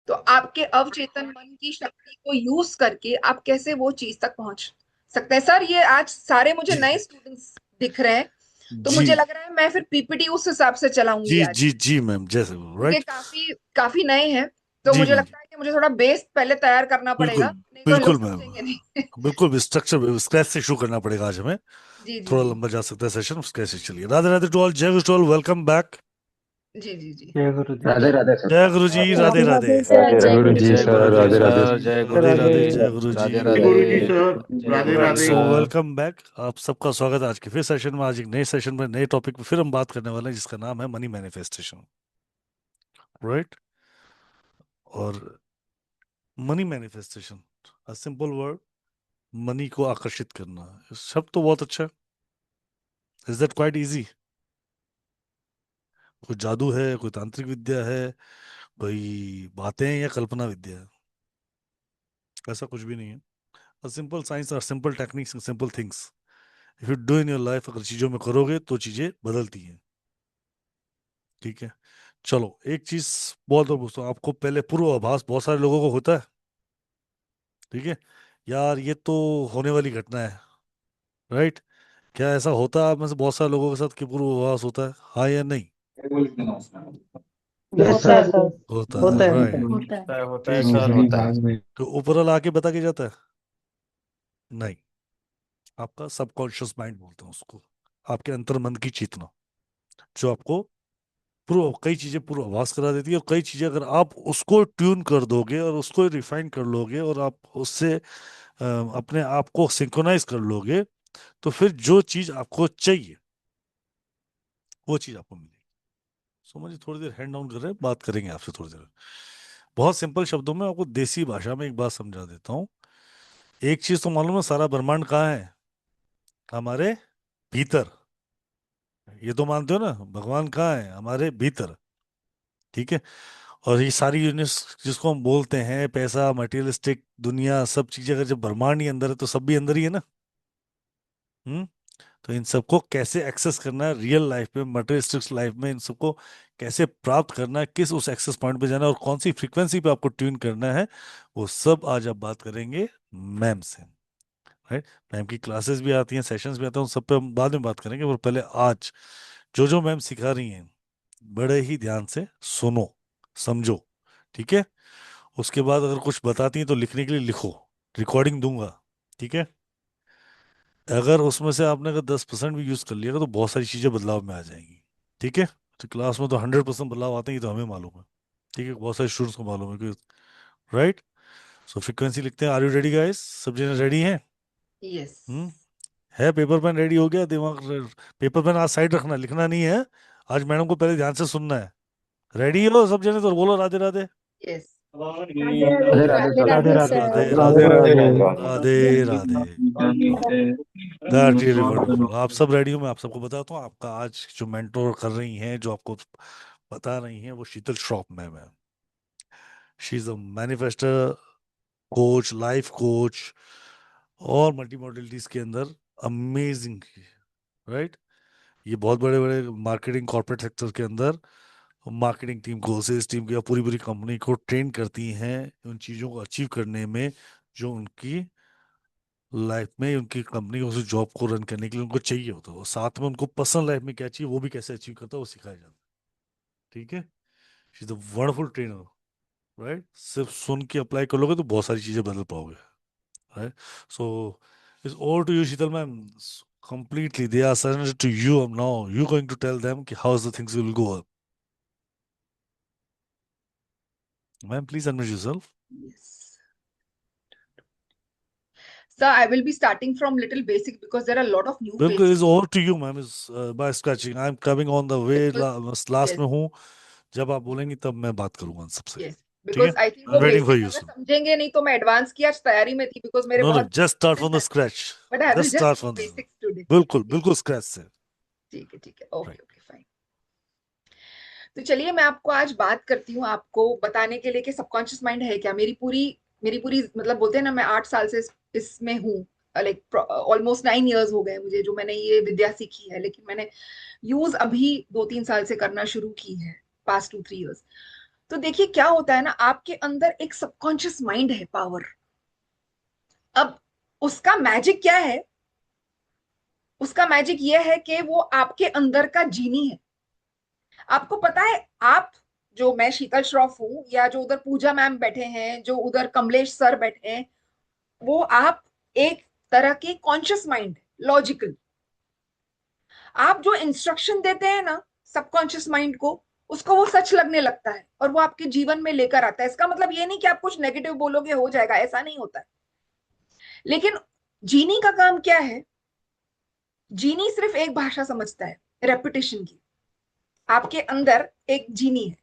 तो आपके अवचेतन मन की शक्ति को यूज करके आप कैसे वो चीज तक पहुंच सकते हैं। सर ये आज सारे मुझे जी नए स्टूडेंट्स दिख रहे हैं, तो जी मुझे लग रहा है मैं फिर पीपीटी उस हिसाब से चलाऊंगी जी आज, जी जी मैम, जैसे क्योंकि राइट। काफी काफी नए हैं। तो जी मुझे मैम, लगता है कि मुझे थोड़ा बेस पहले तैयार करना बिल्कुल पड़ेगा, नहीं तो ये लोग बिल्कुल मैम, समझेंगे नहीं। बिल्कुल स्ट्रक्चर स्क्रैच से शुरू करना पड़ेगा आज हमें। जी जी थोड़ा जी लंबा जा सकता है सेशन, स्क्रैच से चलिए। राधे राधे टू ऑल, जय गुरु टू ऑल, वेलकम बैक। जी जी जी। जय गुरु जी। राधे राधे सर। जय गुरु जी, राधे राधे राधे। राधे सर, राधे जय गुरु गुरु जी जी। जय गुरु सर, जी राधे राधे। सर, जय गुरु राधे जी। राधे, राधे जय गुरु जी। राधे जय राधे। गुरु जी सर। जय Radhe guru ji Radhe. So sir. Welcome back, आप सबका स्वागत है आज के फिर सेशन में। आज एक नए सेशन में नए टॉपिक पे फिर हम बात करने वाले हैं, जिसका नाम है मनी मैनिफेस्टेशन, राइट। और money manifestation, a simple word, money को आकर्षित करना। शब्द तो बहुत अच्छा है। Is that quite easy? कोई जादू है, कोई तांत्रिक विद्या है, कोई बातें हैं या कल्पना विद्या है? ऐसा कुछ भी नहीं है। अ सिंपल साइंस और simple techniques and simple things if you do in your life, अगर चीजों में करोगे तो चीजें बदलती हैं। ठीक है, चलो एक चीज बहुत और पूछता हूँ आपको पहले। पूर्वाभास बहुत सारे लोगों को होता है, ठीक है, यार ये तो होने वाली घटना है, राइट। क्या ऐसा होता है आप में से बहुत सारे लोगों के साथ कि पूर्वाभास होता है, हाँ या नहीं? यस होता है सर। सर। होता होता है, है। राइट। होता है। होता है ठीक है, सर, होता है। तो ऊपर वाला आके बता के जाता है? नहीं, आपका सबकॉन्शियस माइंड बोलते हैं उसको, आपके अंतर मन की चेतना, जो आपको पूर्व कई चीजें पूर्वाभास करा देती है। और कई चीजें अगर आप उसको ट्यून कर दोगे और उसको रिफाइन कर लोगे और आप उससे अपने आप को सिंक्रोनाइज कर लोगे, तो फिर जो चीज आपको चाहिए वो चीज आपको मिलेगी। सो मुझे थोड़ी देर हैंड डाउन कर रहे हैं, बात करेंगे आपसे थोड़ी देर। बहुत सिंपल शब्दों में आपको देसी भाषा में एक बात समझा देता हूँ। एक चीज तो मालूम है, सारा ब्रह्मांड कहाँ है? हमारे भीतर। ये तो मानते हो ना, भगवान कहाँ है? हमारे भीतर, ठीक है। और ये सारी यूनिट्स जिसको हम बोलते हैं, पैसा, मटेरियलिस्टिक दुनिया, सब चीजें अगर जब ब्रह्मांड ही अंदर है तो सब भी अंदर ही है ना। हम्म। तो इन सबको कैसे एक्सेस करना है रियल लाइफ में, मटेरियलिस्टिक लाइफ में, इन सबको कैसे प्राप्त करना है, किस उस एक्सेस पॉइंट पे जाना है और कौन सी फ्रीक्वेंसी पे आपको ट्यून करना है, वो सब आज आप बात करेंगे मैम से, राइट। मैम की क्लासेस भी आती हैं, सेशंस भी आते हैं, उन सब पे हम बाद में बात करेंगे। पर पहले आज जो जो मैम सिखा रही हैं, बड़े ही ध्यान से सुनो, समझो, ठीक है। उसके बाद अगर कुछ बताती हैं तो लिखने के लिए लिखो, रिकॉर्डिंग दूंगा, ठीक है। अगर उसमें से आपने अगर 10% भी यूज कर लिया तो बहुत सारी चीजें बदलाव में आ जाएंगी, ठीक है। तो क्लास में तो 100% बदलाव आते हैं, ये तो हमें मालूम है, ठीक है, बहुत सारे स्टूडेंट्स को मालूम है कि, राइट। सो फ्रीक्वेंसी लिखते हैं। Are you ready guys? सब जने रेडी हैं? यस। हम्म। है पेपर पेन रेडी हो गया? दिमाग पेपर पेन आज साइड रखना, लिखना नहीं है। आज मैडम को पहले ध्यान से सुनना है। रेडी हो सब जने? तो बोलो Radhe Radhe. Yes. Radhe Radhe Radhe. Radhe Radhe sir. Radhe Radhe Radhe. Radhe sir. Radhe, Radhe Radhe. Radhe Radhe. That really wonderful. आप सब रेडी हो? मैं आप सबको बताता हूँ, आपका आज जो मेंटोर कर रही हैं, जो आपको बता रही हैं, वो शीतल श्रॉफ मैम है। She is a manifester, coach, life coach और मल्टी मॉडलिटीज के अंदर अमेजिंग, राइट। ये बहुत बड़े बड़े मार्केटिंग कॉर्पोरेट सेक्टर के अंदर मार्केटिंग टीम को, सेल्स टीम की या पूरी पूरी कंपनी को ट्रेन करती हैं उन चीज़ों को अचीव करने में, जो उनकी लाइफ में, उनकी कंपनी उस जॉब को रन करने के लिए उनको चाहिए होता है। और साथ में उनको पर्सनल लाइफ में क्या चाहिए वो भी कैसे अचीव करता है वो सिखाया जाता है, ठीक है। She is a wonderful trainer, right. सिर्फ सुन के अप्लाई कर लोगे तो बहुत सारी चीजें बदल पाओगे, right. So it's over to you Sheetal ma'am, completely they are surrendered to you now. You going to tell them कि how the things will go up. Ma'am, please unmute yourself. Yes. So I will be starting from little basic because there are a lot of new बिल्कुल, faces. is over to you ma'am, is by scratching. I'm coming on the way, Because last yes, में हूँ। जब आप बोलेंगे तब मैं बात करूंगा उन सबसे, yes. ठीक है। Because I think आई वो am waiting for basic you अगर सर। समझेंगे नहीं तो मैं एडवांस की आज तैयारी में थी because मेरे नो नो, बहुत just start from classes the हैं. Scratch, But I will just just start do from the, basics today. बिल्कुल ठीक बिल्कुल स्क्रैच से, ठीक है. Okay right. Okay fine. तो चलिए मैं आपको आज बात करती हूँ, आपको बताने के लिए कि सबकॉन्शियस माइंड है क्या। मेरी पूरी मतलब बोलते हैं ना, मैं 8 साल से इसमें हूँ, लाइक ऑलमोस्ट 9 इयर्स हो गए मुझे जो मैंने ये विद्या सीखी है, लेकिन मैंने यूज अभी 2-3 साल से करना शुरू की है, पास्ट 2-3 इयर्स। तो देखिए क्या होता है ना, आपके अंदर एक सबकॉन्शियस माइंड है, पावर। अब उसका मैजिक क्या है? उसका मैजिक ये है कि वो आपके अंदर का जीनी है। आपको पता है, आप, जो मैं शीतल श्रॉफ हूं, या जो उधर पूजा मैम बैठे हैं, जो उधर कमलेश सर बैठे हैं, वो आप एक तरह के कॉन्शियस माइंड, लॉजिकल। आप जो इंस्ट्रक्शन देते हैं ना सबकॉन्शियस माइंड को, उसको वो सच लगने लगता है और वो आपके जीवन में लेकर आता है। इसका मतलब ये नहीं कि आप कुछ नेगेटिव बोलोगे हो जाएगा, ऐसा नहीं होता है। लेकिन जीनी का काम क्या है? जीनी सिर्फ एक भाषा समझता है, रेपिटेशन की। आपके अंदर एक जीनी है,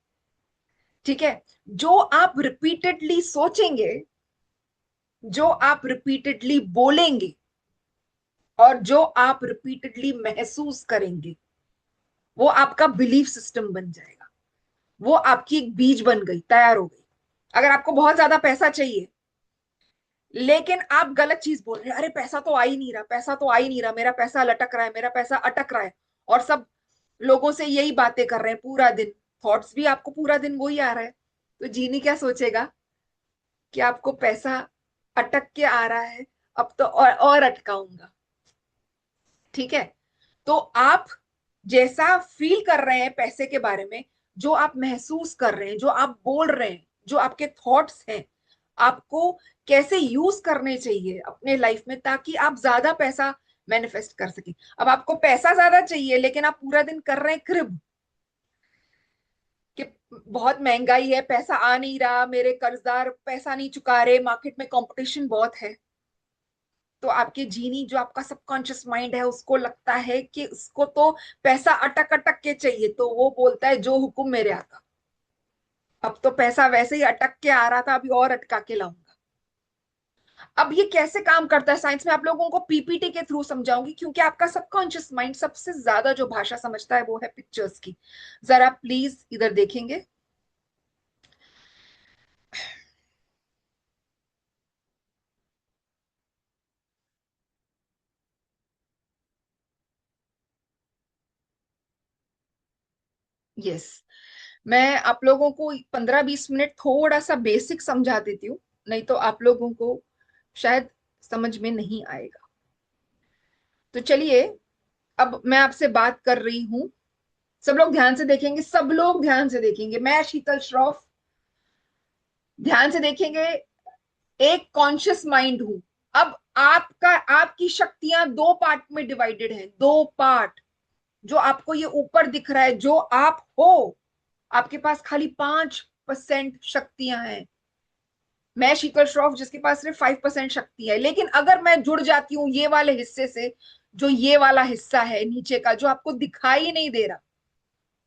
ठीक है? जो आप रिपीटेडली सोचेंगे, जो आप रिपीटेडली बोलेंगे, और जो आप रिपीटेडली महसूस करेंगे, वो आपका बिलीफ सिस्टम बन जाएगा। वो आपकी एक बीज बन गई, तैयार हो गई। अगर आपको बहुत ज्यादा पैसा चाहिए, लेकिन आप गलत चीज बोल रहे हैं, अरे पैसा तो आ ही नहीं रहा, पैसा तो आ ही नहीं रहा, मेरा पैसा लटक रहा है, मेरा पैसा अटक रहा है, और सब लोगों से यही बातें कर रहे हैं पूरा दिन, थॉट्स भी आपको पूरा दिन वही आ रहा है, तो जीनी क्या सोचेगा कि आपको पैसा अटक के आ रहा है, अब तो और अटकाऊंगा। ठीक है? तो आप जैसा फील कर रहे हैं पैसे के बारे में, जो आप महसूस कर रहे हैं, जो आप बोल रहे हैं, जो आपके थॉट्स हैं, आपको कैसे यूज करने चाहिए अपने लाइफ में, ताकि आप ज्यादा पैसा मैनिफेस्ट कर सकें। अब आपको पैसा ज्यादा चाहिए, लेकिन आप पूरा दिन कर रहे हैं क्रिब कि बहुत महंगाई है, पैसा आ नहीं रहा, मेरे कर्जदार पैसा नहीं चुका रहे, मार्केट में कंपटीशन बहुत है। तो आपके जीनी, जो आपका सबकॉन्शियस माइंड है, उसको लगता है कि उसको तो पैसा अटक अटक के चाहिए, तो वो बोलता है जो हुक्म मेरे आका। अब तो पैसा वैसे ही अटक के आ रहा था, अभी और अटका के लाऊंगा। अब ये कैसे काम करता है साइंस में, आप लोगों को पीपीटी के थ्रू समझाऊंगी, क्योंकि आपका सबकॉन्शियस माइंड सबसे ज्यादा जो भाषा समझता है वो है पिक्चर्स की। जरा प्लीज इधर देखेंगे। यस, मैं आप लोगों को 15-20 मिनट थोड़ा सा बेसिक समझा देती हूँ, नहीं तो आप लोगों को शायद समझ में नहीं आएगा। तो चलिए, अब मैं आपसे बात कर रही हूं। सब लोग ध्यान से देखेंगे, सब लोग ध्यान से देखेंगे। मैं शीतल श्रॉफ, ध्यान से देखेंगे। एक कॉन्शियस माइंड हूं। अब आपका, आपकी शक्तियां दो पार्ट में डिवाइडेड है, दो पार्ट। जो आपको ये ऊपर दिख रहा है, जो आप हो, आपके पास खाली 5% शक्तियां हैं। मैं शीतल श्रॉफ, जिसके पास सिर्फ 5% शक्ति है। लेकिन अगर मैं जुड़ जाती हूँ ये वाले हिस्से से, जो ये वाला हिस्सा है नीचे का, जो आपको दिखाई नहीं दे रहा,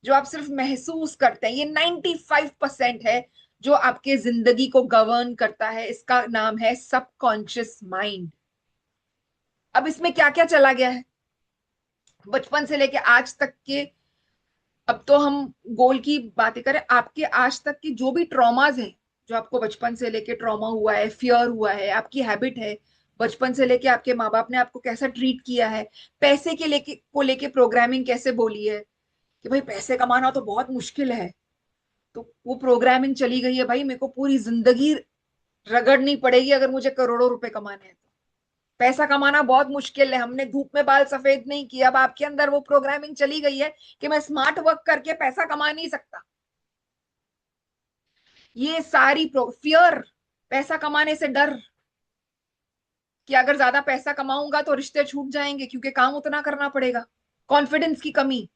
जो आप सिर्फ महसूस करते हैं, ये 95% है जो आपके जिंदगी को गवर्न करता है। इसका नाम है सबकॉन्शियस माइंड। अब इसमें क्या क्या चला गया है बचपन से लेके आज तक के। अब तो हम गोल की बातें करें, आपके आज तक की जो भी ट्रॉमाज हैं, जो आपको बचपन से लेके ट्रॉमा हुआ है, फियर हुआ है, आपकी हैबिट है, बचपन से लेके आपके माँ बाप ने आपको कैसा ट्रीट किया है, पैसे के लेके प्रोग्रामिंग कैसे बोली है कि भाई पैसे कमाना तो बहुत मुश्किल है, तो वो प्रोग्रामिंग चली गई है, भाई मेरे को पूरी जिंदगी रगड़नी पड़ेगी अगर मुझे करोड़ों रुपए कमाने हैं। पैसा कमाना बहुत मुश्किल है, हमने धूप में बाल सफेद नहीं किया। अब आपके अंदर वो प्रोग्रामिंग चली गई है कि मैं स्मार्ट वर्क करके पैसा कमा नहीं सकता। ये सारी फियर, पैसा कमाने से डर कि अगर ज्यादा पैसा कमाऊंगा तो रिश्ते छूट जाएंगे क्योंकि काम उतना करना पड़ेगा, कॉन्फिडेंस की कमी,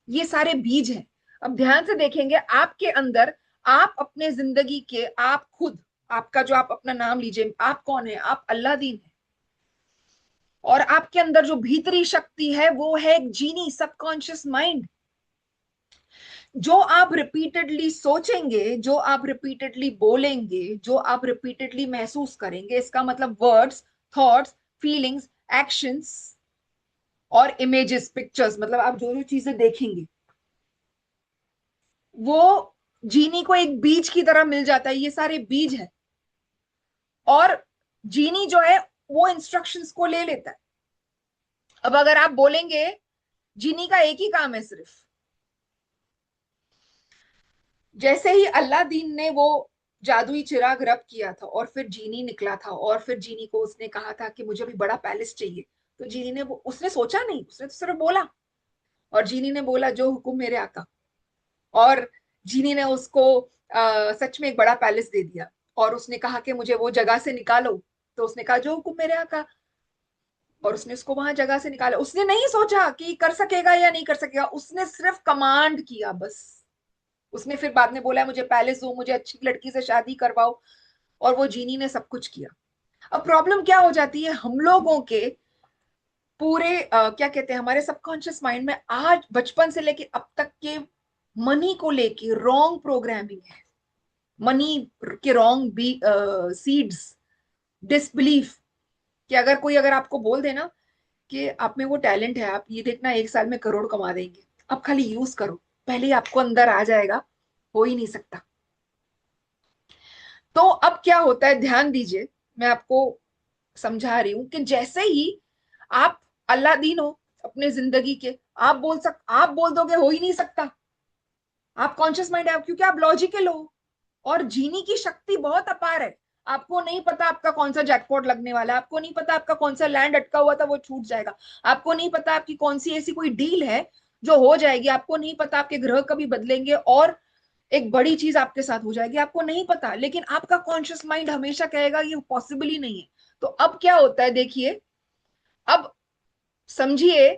ये सारे बीज हैं। अब ध्यान से देखेंगे आपके अंदर, आप अपने जिंदगी के, आप खुद, आपका जो, आप अपना नाम लीजिए, आप कौन है? आप अल्लाह दीन है। और आपके अंदर जो भीतरी शक्ति है वो है एक जीनी, सबकॉन्शियस माइंड। जो आप रिपीटेडली सोचेंगे, जो आप रिपीटेडली बोलेंगे, जो आप रिपीटेडली महसूस करेंगे, इसका मतलब वर्ड्स, थॉट्स, फीलिंग्स, एक्शंस और इमेजेस, पिक्चर्स, मतलब आप जो जो चीजें देखेंगे, वो जीनी को एक बीज की तरह मिल जाता है। ये सारे बीज है, और जीनी जो है वो इंस्ट्रक्शंस को ले लेता है। अब अगर आप बोलेंगे, जीनी का एक ही काम है सिर्फ, जैसे ही अल्लादीन ने वो जादुई चिराग रब किया था और फिर जीनी निकला था, और फिर जीनी को उसने कहा था कि मुझे भी बड़ा पैलेस चाहिए, तो जीनी ने उसने सोचा नहीं, उसने तो सिर्फ बोला। और जीनी ने बोला जो हुक्म मेरे आका। और जीनी ने उसको सच में एक बड़ा पैलेस दे दिया। और उसने कहा कि मुझे वो जगह से निकालो। तो उसने कहा जो हुक्म मेरे आका। और उसने उसको वहां जगह से निकाला। उसने नहीं सोचा कि कर सकेगा या नहीं कर सकेगा, उसने सिर्फ कमांड किया बस। उसने फिर बाद में बोला मुझे पैलेस दो, मुझे अच्छी लड़की से शादी करवाओ। और वो जीनी ने सब कुछ किया। अब प्रॉब्लम क्या हो जाती है, हम लोगों के पूरे क्या कहते हैं, हमारे सबकॉन्शियस माइंड में आज बचपन से लेके अब तक के मनी को लेके रॉन्ग प्रोग्रामिंग है। मनी के रॉन्ग बी सीड्स, डिसबिलीफ। कि अगर आपको बोल देना कि आप में वो टैलेंट है, आप ये देखना 1 साल में करोड़ कमा देंगे, आप खाली यूज करो, पहले ही आपको अंदर आ जाएगा। हो ही नहीं सकता। तो अब क्या होता है, ध्यान दीजिए, मैं आपको समझा रही हूं कि जैसे ही आप अल्लादीन हो अपने जिंदगी के, आप बोल दोगे हो ही नहीं सकता। आप कॉन्शियस माइंड है क्योंकि आप लॉजिकल हो। और जीनी की शक्ति बहुत अपार है। आपको नहीं पता आपका कौन सा जैकपॉट लगने वाला है, आपको नहीं पता आपका कौन सा लैंड अटका हुआ था वो छूट जाएगा, आपको नहीं पता आपकी कौन सी ऐसी कोई डील है जो हो जाएगी, आपको नहीं पता आपके ग्रह कभी बदलेंगे और एक बड़ी चीज आपके साथ हो जाएगी, आपको नहीं पता। लेकिन आपका कॉन्शियस माइंड हमेशा कहेगा ये पॉसिबल ही नहीं है। तो अब क्या होता है देखिए, अब समझिए,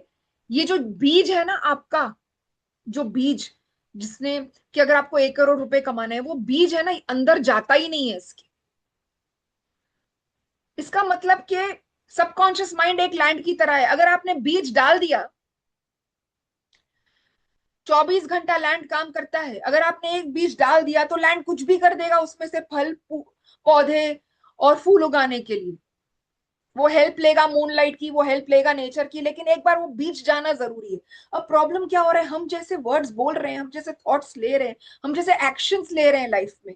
ये जो बीज है ना आपका, जो बीज जिसने, कि अगर आपको 1 करोड़ रुपए कमाने हैं, वो बीज है ना अंदर जाता ही नहीं है इसके। इसका मतलब कि सबकॉन्शियस माइंड एक लैंड की तरह है। अगर आपने बीज डाल दिया, 24 घंटा लैंड काम करता है। अगर आपने एक बीज डाल दिया तो लैंड कुछ भी कर देगा उसमें से फल पौधे और फूल उगाने के लिए। वो हेल्प लेगा मूनलाइट की, वो हेल्प लेगा नेचर की, लेकिन एक बार वो बीज जाना जरूरी है। अब प्रॉब्लम क्या हो रहा है, हम जैसे वर्ड्स बोल रहे हैं, हम जैसे थॉट्स ले रहे हैं, हम जैसे एक्शंस ले रहे हैं लाइफ में,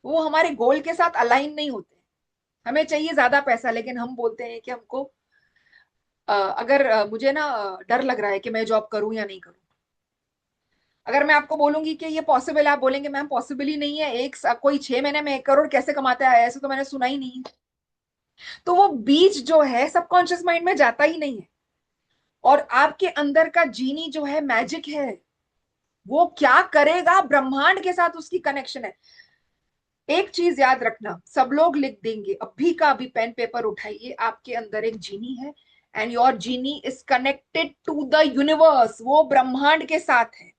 वो हमारे गोल के साथ अलाइन नहीं होते। हमें चाहिए ज्यादा पैसा, लेकिन हम बोलते हैं कि हमको अगर मुझे ना डर लग रहा है कि मैं जॉब करूं या नहीं करूं। अगर मैं आपको बोलूंगी कि ये पॉसिबल है, आप बोलेंगे मैम पॉसिबल ही नहीं है, कोई 6 महीने में 1 करोड़ कैसे कमाता है, ऐसे तो मैंने सुना ही नहीं। तो वो बीज जो है सबकॉन्शियस माइंड में जाता ही नहीं है। और आपके अंदर का जीनी जो है मैजिक है, वो क्या करेगा, ब्रह्मांड के साथ उसकी कनेक्शन है। एक चीज याद रखना, सब लोग लिख देंगे, अभी का अभी पेन पेपर उठाइए, आपके अंदर एक जीनी है and your genie is connected to the universe, वो ब्रह्मांड के साथ है।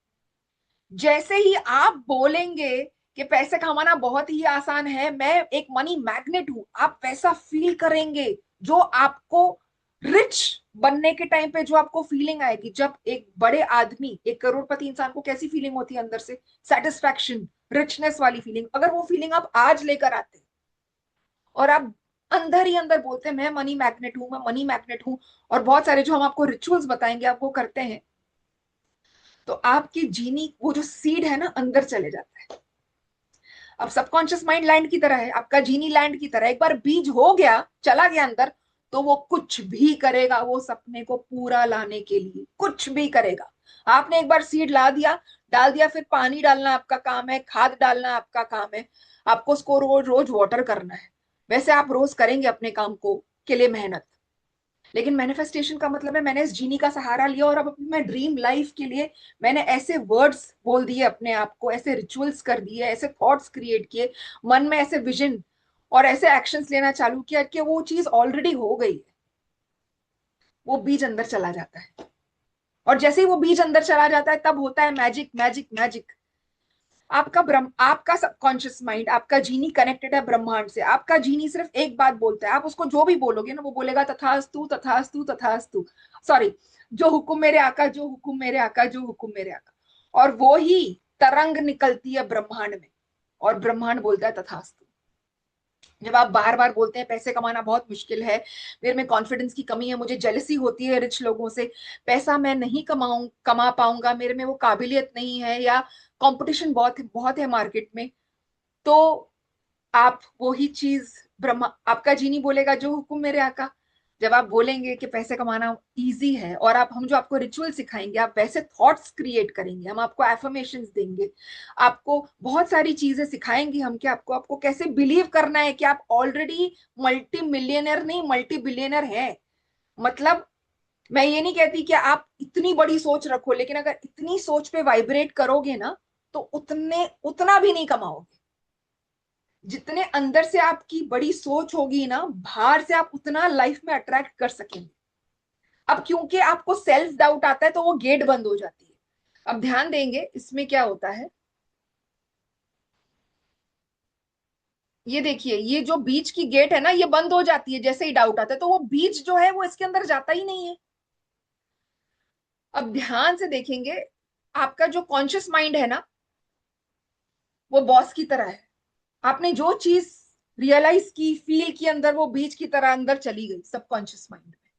जैसे ही आप बोलेंगे कि पैसे कमाना बहुत ही आसान है, मैं एक मनी मैग्नेट हूं, आप वैसा फील करेंगे। जो आपको रिच बनने के टाइम पे जो आपको फीलिंग आएगी, जब एक बड़े आदमी, एक करोड़पति इंसान को कैसी फीलिंग होती है अंदर से, सेटिस्फैक्शन, रिचनेस वाली फीलिंग, अगर वो फीलिंग आप आज लेकर आते और आप अंदर ही अंदर बोलते हैं मैं मनी मैग्नेट हूं, मैं मनी मैग्नेट हूं, और बहुत सारे जो हम आपको रिचुअल्स बताएंगे आप वो करते हैं, तो आपकी जीनी वो जो सीड है ना अंदर चले जाता है। अब सबकॉन्शियस माइंड लैंड की तरह है, आपका जीनी लैंड की तरह, एक बार बीज हो गया, चला गया अंदर, तो वो कुछ भी करेगा, वो सपने को पूरा लाने के लिए कुछ भी करेगा। आपने एक बार सीड ला दिया, डाल दिया, फिर पानी डालना आपका काम है, खाद डालना आपका काम है, आपको उसको रोज रोज वाटर करना है। वैसे आप रोज करेंगे अपने काम को के लिए मेहनत, लेकिन मैनिफेस्टेशन का मतलब है मैंने इस जीनी का सहारा लिया और अब अपनी मैं ड्रीम लाइफ के लिए मैंने ऐसे वर्ड्स बोल दिए अपने आप को, ऐसे रिचुअल्स कर दिए, ऐसे थॉट्स क्रिएट किए, मन में ऐसे विजन और ऐसे एक्शंस लेना चालू किया कि वो चीज ऑलरेडी हो गई है। वो बीज अंदर चला जाता है। और जैसे ही वो बीज अंदर चला जाता है तब होता है मैजिक, मैजिक, मैजिक। आपका सबकॉन्शियस माइंड, आपका जीनी कनेक्टेड है ब्रह्मांड से। आपका जीनी सिर्फ एक बात बोलता है, आप उसको जो भी बोलोगे ना वो बोलेगा तथास्तु, तथास्तु, तथास्तु। सॉरी, जो हुक्म मेरे आका, जो हुक्म मेरे आका, जो हुक्म मेरे आका। और वो ही तरंग निकलती है ब्रह्मांड में, और ब्रह्मांड बोलता है तथास्तु। जब आप बार बार बोलते हैं पैसे कमाना बहुत मुश्किल है, मेरे में कॉन्फिडेंस की कमी है, मुझे जेलसी होती है रिच लोगों से, पैसा मैं नहीं कमा पाऊंगा, मेरे में वो काबिलियत नहीं है, या कंपटीशन बहुत बहुत है मार्केट में, तो आप वो ही चीज, ब्रह्मा आपका जीनी बोलेगा जो हुक्म मेरे आका। जब आप बोलेंगे कि पैसे कमाना इजी है, और आप हम जो आपको रिचुअल सिखाएंगे, आप वैसे थॉट्स क्रिएट करेंगे, हम आपको एफर्मेशंस देंगे, आपको बहुत सारी चीजें सिखाएंगे हम कि आपको आपको कैसे बिलीव करना है कि आप ऑलरेडी मल्टी मिलियनर नहीं मल्टी बिलियनर है। मतलब मैं ये नहीं कहती कि आप इतनी बड़ी सोच रखो, लेकिन अगर इतनी सोच पे वाइब्रेट करोगे ना, तो उतना भी नहीं कमाओगे। जितने अंदर से आपकी बड़ी सोच होगी ना, बाहर से आप उतना लाइफ में अट्रैक्ट कर सकेंगे। अब क्योंकि आपको सेल्फ डाउट आता है तो वो गेट बंद हो जाती है। अब ध्यान देंगे इसमें क्या होता है। ये देखिए, ये जो बीच की गेट है ना, ये बंद हो जाती है जैसे ही डाउट आता है, तो वो बीच जो है वो इसके अंदर जाता ही नहीं है। अब ध्यान से देखेंगे, आपका जो कॉन्शियस माइंड है ना, वो बॉस की तरह है। आपने जो चीज रियलाइज की, फील की, अंदर वो बीज की तरह अंदर चली गई सबकॉन्शियस माइंड में।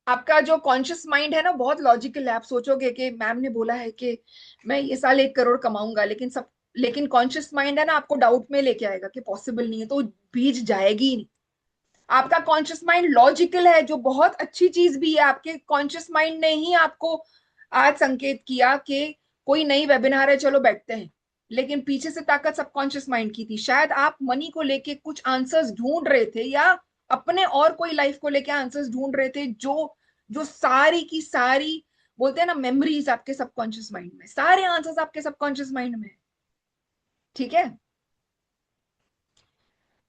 आपका जो कॉन्शियस माइंड है ना, बहुत लॉजिकल है। आप सोचोगे कि मैम ने बोला है कि मैं ये साल 1 करोड़ कमाऊंगा, लेकिन कॉन्शियस माइंड है ना, आपको डाउट में लेके आएगा कि पॉसिबल नहीं है, तो बीज जाएगी ही नहीं। आपका कॉन्शियस माइंड लॉजिकल है, जो बहुत अच्छी चीज भी है। आपके कॉन्शियस माइंड ने ही आपको आज संकेत किया कि कोई नई वेबिनार है, चलो बैठते हैं। लेकिन पीछे से ताकत सबकॉन्शियस माइंड की थी। शायद आप मनी को लेके कुछ आंसर्स ढूंढ रहे थे, या अपने और कोई लाइफ को लेके आंसर्स ढूंढ रहे थे, जो जो सारी की सारी बोलते हैं ना, मेमोरीज आपके सबकॉन्शियस माइंड में, सारे आंसर्स आपके सबकॉन्शियस माइंड में है। ठीक है।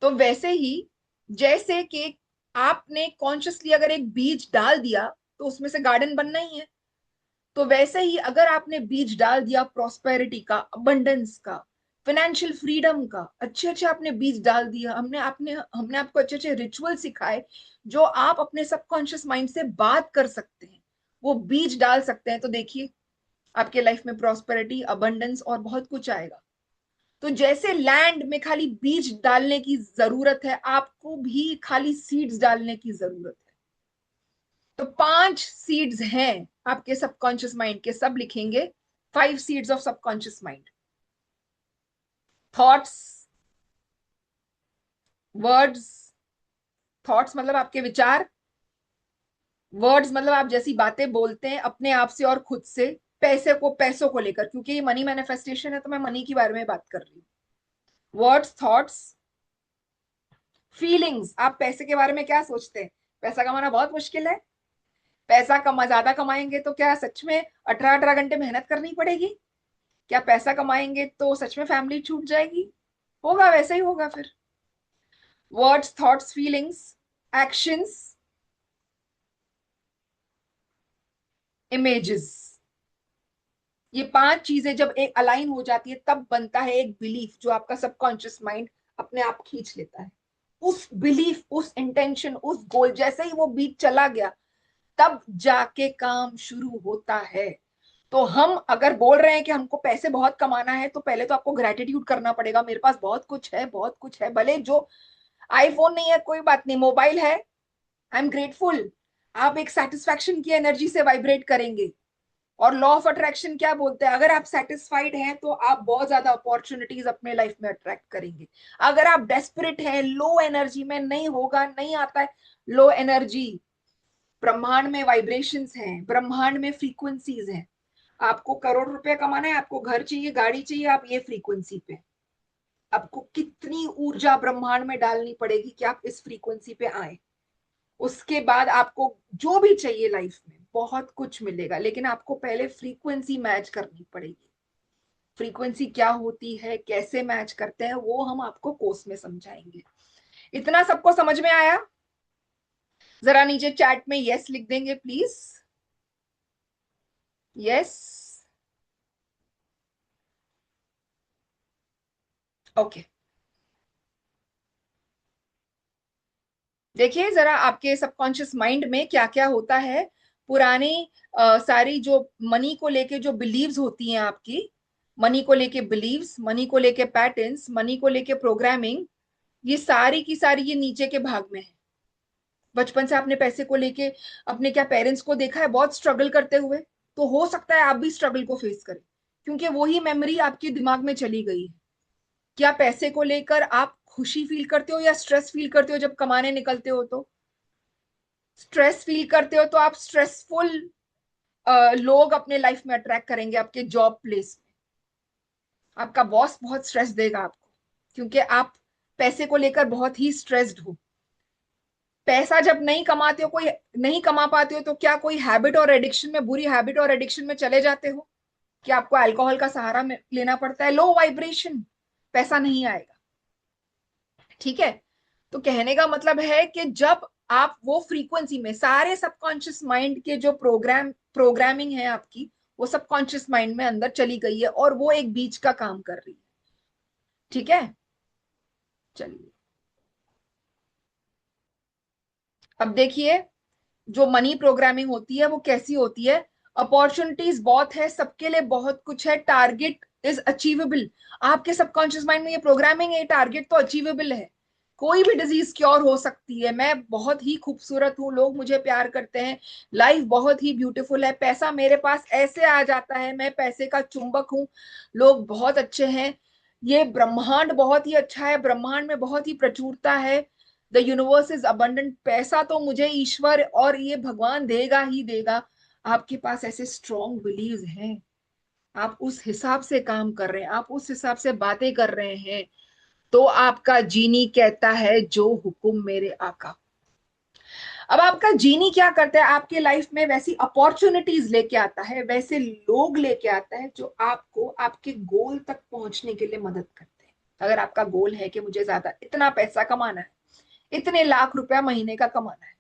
तो वैसे ही, जैसे कि आपने कॉन्शियसली अगर एक बीज डाल दिया, तो उसमें से गार्डन बनना ही है। तो वैसे ही अगर आपने बीज डाल दिया प्रॉस्पेरिटी का, अबंडेंस का, फाइनेंशियल फ्रीडम का, अच्छे अच्छे आपने बीज डाल दिया, हमने आपको अच्छे अच्छे रिचुअल सिखाए, जो आप अपने सबकॉन्शियस माइंड से बात कर सकते हैं, वो बीज डाल सकते हैं, तो देखिए आपके लाइफ में प्रॉस्पेरिटी, अबंडेंस और बहुत कुछ आएगा। तो जैसे लैंड में खाली बीज डालने की जरूरत है, आपको भी खाली सीड्स डालने की जरूरत है। तो 5 सीड्स हैं आपके सबकॉन्शियस माइंड के, सब लिखेंगे। 5 seeds of subconscious mind. Thoughts, words. Thoughts मतलब आपके विचार, वर्ड्स मतलब आप जैसी बातें बोलते हैं अपने आप से और खुद से, पैसों को लेकर, क्योंकि ये मनी मैनिफेस्टेशन है, तो मैं मनी के बारे में बात कर रही हूँ। Words, thoughts, feelings. आप पैसे के बारे में क्या सोचते हैं? पैसा कमाना बहुत मुश्किल है। पैसा कमा ज्यादा कमाएंगे तो क्या सच में 18-18 घंटे मेहनत करनी पड़ेगी? क्या पैसा कमाएंगे तो सच में फैमिली छूट जाएगी? होगा, वैसे ही होगा फिर। Words, thoughts, feelings, actions, images. ये 5 चीजें जब एक अलाइन हो जाती है, तब बनता है एक बिलीफ, जो आपका सबकॉन्शियस माइंड अपने आप खींच लेता है। उस बिलीफ, उस इंटेंशन, उस गोल, जैसे ही वो बीच चला गया, तब जाके काम शुरू होता है। तो हम अगर बोल रहे हैं कि हमको पैसे बहुत कमाना है, तो पहले तो आपको ग्रेटिट्यूड करना पड़ेगा। मेरे पास बहुत कुछ है, बहुत कुछ है, भले जो आईफोन नहीं है कोई बात नहीं, मोबाइल है, आई एम ग्रेटफुल। आप एक सेटिस्फैक्शन की एनर्जी से वाइब्रेट करेंगे। और लॉ ऑफ अट्रैक्शन क्या बोलते हैं? अगर आप सेटिस्फाइड हैं तो आप बहुत ज्यादा अपॉर्चुनिटीज अपने लाइफ में अट्रैक्ट करेंगे। अगर आप डेस्परेट हैं, लो एनर्जी में, नहीं होगा, नहीं आता है, लो एनर्जी, ब्रह्मांड में वाइब्रेशंस हैं, ब्रह्मांड में फ्रीक्वेंसीज हैं। आपको करोड़ रुपया कमाना है, आपको घर चाहिए, गाड़ी चाहिए, आप ये फ्रीक्वेंसी पे, आपको कितनी ऊर्जा ब्रह्मांड में डालनी पड़ेगी कि आप इस फ्रीक्वेंसी पे आए। उसके बाद आपको जो भी चाहिए लाइफ में बहुत कुछ मिलेगा, लेकिन आपको पहले फ्रीक्वेंसी मैच करनी पड़ेगी। फ्रीक्वेंसी क्या होती है, कैसे मैच करते हैं, वो हम आपको कोर्स में समझाएंगे। इतना सबको समझ में आया? जरा नीचे चैट में यस लिख देंगे प्लीज। यस। ओके। देखिए जरा आपके सबकॉन्शियस माइंड में क्या क्या होता है। पुरानी सारी जो मनी को लेके जो बिलीव्स होती हैं आपकी, मनी को लेके बिलीव्स, मनी को लेके पैटर्न्स, मनी को लेके प्रोग्रामिंग, ये सारी की सारी ये नीचे के भाग में है। बचपन से आपने पैसे को लेके अपने क्या पेरेंट्स को देखा है बहुत स्ट्रगल करते हुए, तो हो सकता है आप भी स्ट्रगल को फेस करें, क्योंकि वही मेमोरी आपके दिमाग में चली गई है। क्या पैसे को लेकर आप खुशी फील करते हो या स्ट्रेस फील करते हो जब कमाने निकलते हो? तो स्ट्रेस फील करते हो तो आप स्ट्रेसफुल लोग अपने लाइफ में अट्रैक्ट करेंगे आपके जॉब प्लेस में। आपका बॉस बहुत स्ट्रेस देगा आपको, क्योंकि आप पैसे को लेकर बहुत ही स्ट्रेस्ड हो। पैसा जब नहीं कमाते हो, कोई नहीं कमा पाते हो, तो क्या कोई हैबिट और एडिक्शन में, बुरी हैबिट और एडिक्शन में चले जाते हो कि आपको अल्कोहल का सहारा लेना पड़ता है? लो वाइब्रेशन, पैसा नहीं आएगा। ठीक है। तो कहने का मतलब है कि जब आप वो फ्रीक्वेंसी में, सारे सबकॉन्शियस माइंड के जो प्रोग्रामिंग है आपकी, वो सबकॉन्शियस माइंड में अंदर चली गई है और वो एक बीज का काम कर रही है। ठीक है। चलिए, अब देखिए, जो मनी प्रोग्रामिंग होती है वो कैसी होती है। अपॉर्चुनिटीज बहुत है, सबके लिए बहुत कुछ है, टारगेट इज अचीवेबल। आपके सबकॉन्शियस माइंड में ये प्रोग्रामिंग है, टारगेट तो अचीवेबल है। कोई भी डिजीज क्योर हो सकती है, मैं बहुत ही खूबसूरत हूँ, लोग मुझे प्यार करते हैं, लाइफ बहुत ही ब्यूटीफुल है, पैसा मेरे पास ऐसे आ जाता है, मैं पैसे का चुंबक हूँ, लोग बहुत अच्छे हैं, ये ब्रह्मांड बहुत ही अच्छा है, ब्रह्मांड में बहुत ही प्रचुरता है, द यूनिवर्स इज अबंडेंट, पैसा तो मुझे ईश्वर और ये भगवान देगा ही देगा। आपके पास ऐसे स्ट्रॉन्ग बिलीव हैं, आप उस हिसाब से काम कर रहे हैं, आप उस हिसाब से बातें कर रहे हैं, तो आपका जीनी कहता है जो हुक्म मेरे आका। अब आपका जीनी क्या करता है, आपके लाइफ में वैसी अपॉर्चुनिटीज लेके आता है, वैसे लोग लेके आता है जो आपको आपके गोल तक पहुंचने के लिए मदद करते हैं। अगर आपका गोल है कि मुझे ज्यादा इतना पैसा कमाना है, इतने लाख रुपया महीने का कमाना है,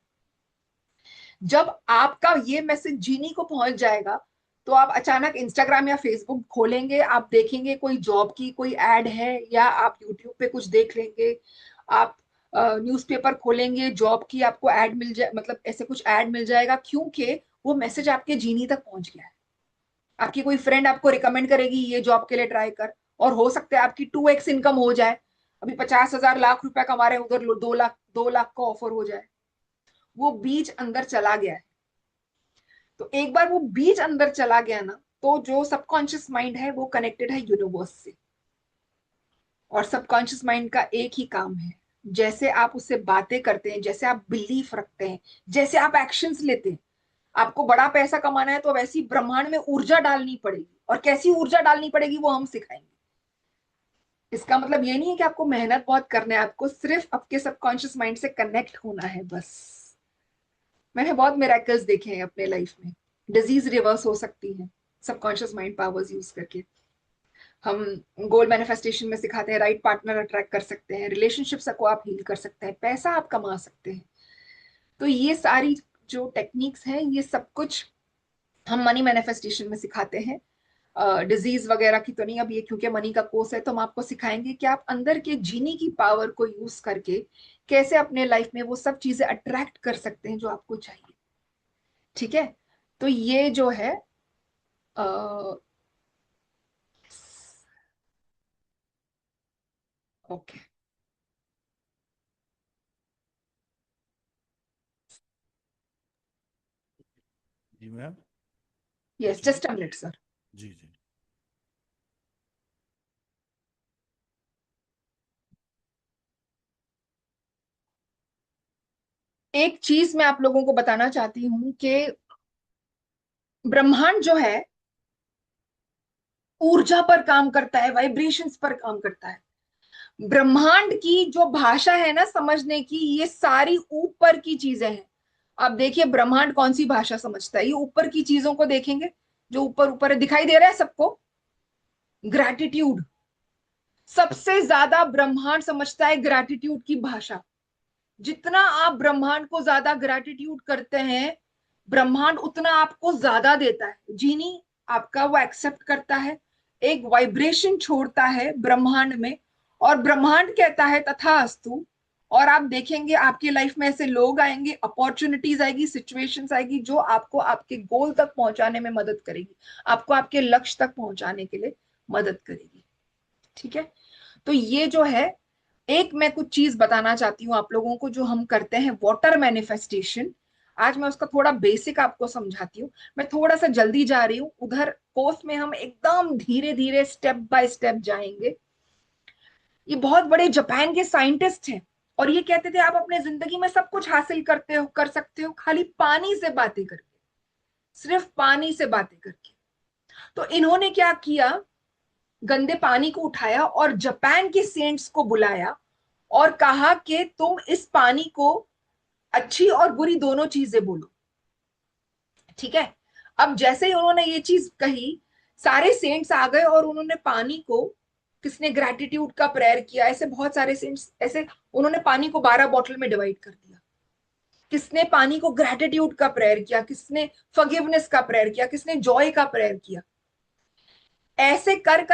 जब आपका ये मैसेज जीनी को पहुंच जाएगा, तो आप अचानक इंस्टाग्राम या फेसबुक खोलेंगे, आप देखेंगे कोई जॉब की कोई एड है, या आप यूट्यूब पे कुछ देख लेंगे, आप न्यूज़पेपर खोलेंगे, जॉब की आपको एड मिल जाए, मतलब ऐसे कुछ एड मिल जाएगा, क्योंकि वो मैसेज आपके जीनी तक पहुंच गया है। आपकी कोई फ्रेंड आपको रिकमेंड करेगी ये जॉब के लिए ट्राई कर, और हो सकता है आपकी 2x इनकम हो जाए। अभी 50,000 लाख रुपया कमा रहे हैं, उधर 2 लाख, 2 लाख का ऑफर हो जाए। वो बीज अंदर चला गया है। तो एक बार वो बीज अंदर चला गया ना, तो जो सबकॉन्शियस माइंड है वो कनेक्टेड है यूनिवर्स से। और सबकॉन्शियस माइंड का एक ही काम है, जैसे आप उससे बातें करते हैं, जैसे आप बिलीफ रखते हैं, जैसे आप एक्शंस लेते हैं। आपको बड़ा पैसा कमाना है तो वैसी ब्रह्मांड में ऊर्जा डालनी पड़ेगी, और कैसी ऊर्जा डालनी पड़ेगी वो हम सिखाएंगे। इसका मतलब ये नहीं है कि आपको मेहनत बहुत करना है, आपको सिर्फ आपके सबकॉन्शियस माइंड से कनेक्ट होना है बस। मैंने बहुत मिरेकल्स देखे हैं अपने लाइफ में। डिजीज रिवर्स हो सकती है सबकॉन्शियस माइंड पावर्स यूज करके। हम गोल मैनिफेस्टेशन में सिखाते हैं, राइट पार्टनर अट्रैक्ट कर सकते हैं, रिलेशनशिप्स को आप हील कर सकते हैं, पैसा आप कमा सकते हैं। तो ये सारी जो टेक्निक्स हैं, ये सब कुछ हम मनी मैनिफेस्टेशन में सिखाते हैं। डिजीज वगैरह की तो नहीं अब ये, क्योंकि मनी का कोर्स है, तो हम आपको सिखाएंगे कि आप अंदर के जीनी की पावर को यूज करके कैसे अपने लाइफ में वो सब चीजें अट्रैक्ट कर सकते हैं जो आपको चाहिए। ठीक है। तो ये जो है, ओके, जी मैम, यस, पूछिए। Just a minute sir. जी जी। एक चीज मैं आप लोगों को बताना चाहती हूँ कि ब्रह्मांड जो है ऊर्जा पर काम करता है, वाइब्रेशंस पर काम करता है। ब्रह्मांड की जो भाषा है ना समझने की, ये सारी ऊपर की चीजें हैं। आप देखिए ब्रह्मांड कौन सी भाषा समझता है, ये ऊपर की चीजों को देखेंगे, जो ऊपर ऊपर है, दिखाई दे रहा है सबको। ग्रैटिट्यूड, सबसे ज्यादा ब्रह्मांड समझता है ग्रैटिट्यूड की भाषा। जितना आप ब्रह्मांड को ज्यादा ग्रैटिट्यूड करते हैं, ब्रह्मांड उतना आपको ज्यादा देता है। जीनी आपका वो एक्सेप्ट करता है, एक वाइब्रेशन छोड़ता है ब्रह्मांड में, और ब्रह्मांड कहता है तथास्तु। और आप देखेंगे आपकी लाइफ में ऐसे लोग आएंगे, अपॉर्चुनिटीज आएगी, सिचुएशंस आएगी, जो आपको आपके गोल तक पहुंचाने में मदद करेगी, आपको आपके लक्ष्य तक पहुंचाने के लिए मदद करेगी। ठीक है। तो ये जो है, एक मैं कुछ चीज बताना चाहती हूँ आप लोगों को, जो हम करते हैं वाटर मैनिफेस्टेशन। आज मैं उसका थोड़ा बेसिक आपको समझाती हूँ। मैं थोड़ा सा जल्दी जा रही हूँ, उधर कोर्स में हम एकदम धीरे धीरे स्टेप बाय स्टेप जाएंगे। ये बहुत बड़े जापान के साइंटिस्ट हैं, और ये कहते थे आप अपने जिंदगी में सब कुछ हासिल करते हो, कर सकते हो, खाली पानी से बातें करके, सिर्फ पानी से बातें करके। तो इन्होंने क्या किया, गंदे पानी को उठाया और जापान के सेंट्स को बुलाया और कहा कि तुम इस पानी को अच्छी और बुरी दोनों चीजें बोलो, ठीक है। अब जैसे ही उन्होंने ये चीज कही, सारे सेंट्स आ गए और उन्होंने पानी को, किसने ग्रेटिट्यूड का प्रेयर किया, ऐसे बहुत सारे सेंट्स, ऐसे उन्होंने पानी को 12 बॉटल में डिवाइड कर दिया। किसने पानी को ग्रेटिट्यूड का प्रेयर किया, किसने फॉरगिवनेस का प्रेयर किया, किसने जॉय का प्रेयर किया। ऐसे कर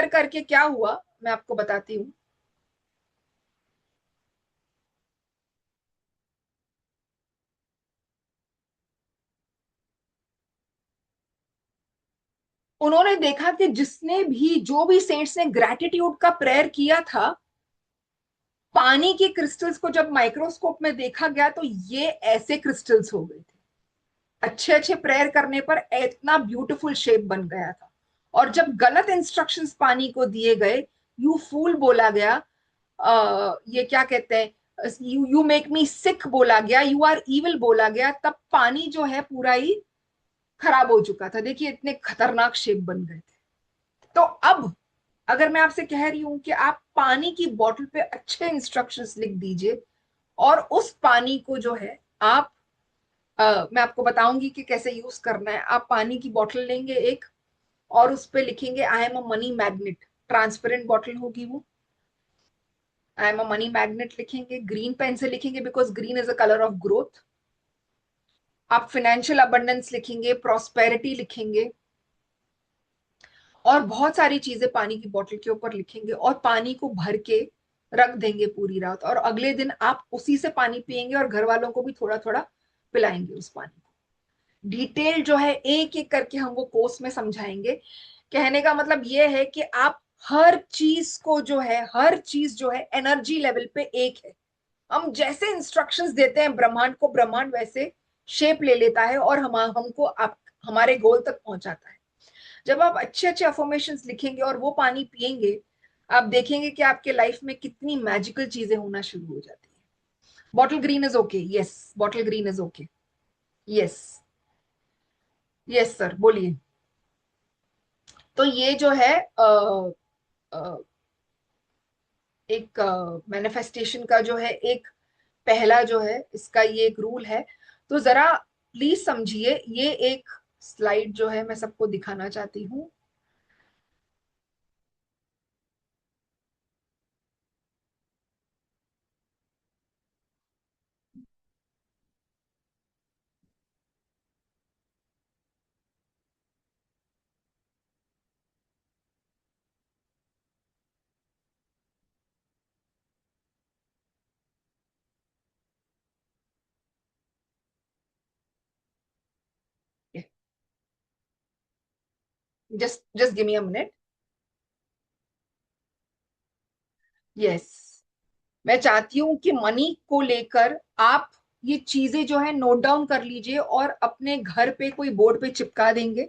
करके क्या हुआ, मैं आपको बताती हूँ। उन्होंने देखा कि जिसने भी, जो भी सेंट्स ने ग्रेटिट्यूड का प्रेयर किया था, पानी के क्रिस्टल्स को जब माइक्रोस्कोप में देखा गया तो ये ऐसे क्रिस्टल्स हो गए थे। अच्छे अच्छे प्रेयर करने पर इतना ब्यूटीफुल शेप बन गया था। और जब गलत इंस्ट्रक्शंस पानी को दिए गए, यू फूल बोला गया, ये क्या कहते हैं, यू यू मेक मी सिक बोला गया, यू आर इविल बोला गया, तब पानी जो है पूरा ही खराब हो चुका था। देखिए इतने खतरनाक शेप बन गए थे। तो अब अगर मैं आपसे कह रही हूं कि आप पानी की बोतल पे अच्छे इंस्ट्रक्शंस लिख दीजिए, और उस पानी को जो है आप, मैं आपको बताऊंगी कि कैसे यूज करना है। आप पानी की बोतल लेंगे एक, और उस पे लिखेंगे I am a money magnet, transparent बोतल होगी वो, I am a money magnet लिखेंगे, ग्रीन पेन से लिखेंगे because green is a colour of growth. आप फाइनेंशियल अबंडेंस लिखेंगे, प्रॉस्पेरिटी लिखेंगे, और बहुत सारी चीजें पानी की बोतल के ऊपर लिखेंगे, और पानी को भर के रख देंगे पूरी रात, और अगले दिन आप उसी से पानी पियेंगे और घर वालों को भी थोड़ा थोड़ा पिलाएंगे उस पानी को। डिटेल जो है एक एक करके हम वो कोर्स में समझाएंगे। कहने का मतलब ये है कि आप हर चीज को जो है, हर चीज जो है एनर्जी लेवल पे एक है। हम जैसे इंस्ट्रक्शंस देते हैं ब्रह्मांड को, ब्रह्मांड वैसे शेप ले लेता है और हमको आप हमारे गोल तक पहुंचाता है। जब आप अच्छे अच्छे अफर्मेशंस लिखेंगे और वो पानी पिएंगे, आप देखेंगे कि आपके लाइफ में कितनी मैजिकल चीजें होना शुरू हो जाती है। Bottle green is okay, yes, bottle green is okay, yes, yes sir बोलिए। तो ये जो है अ, एक मैनिफेस्टेशन का जो है एक पहला जो है इसका ये एक रूल है। तो जरा प्लीज समझिए, ये एक स्लाइड जो है मैं सबको दिखाना चाहती हूँ। Just give me a minute. Yes, मैं चाहती हूँ कि मनी को लेकर आप ये चीजें जो है नोट डाउन कर लीजिए और अपने घर पे कोई बोर्ड पे चिपका देंगे,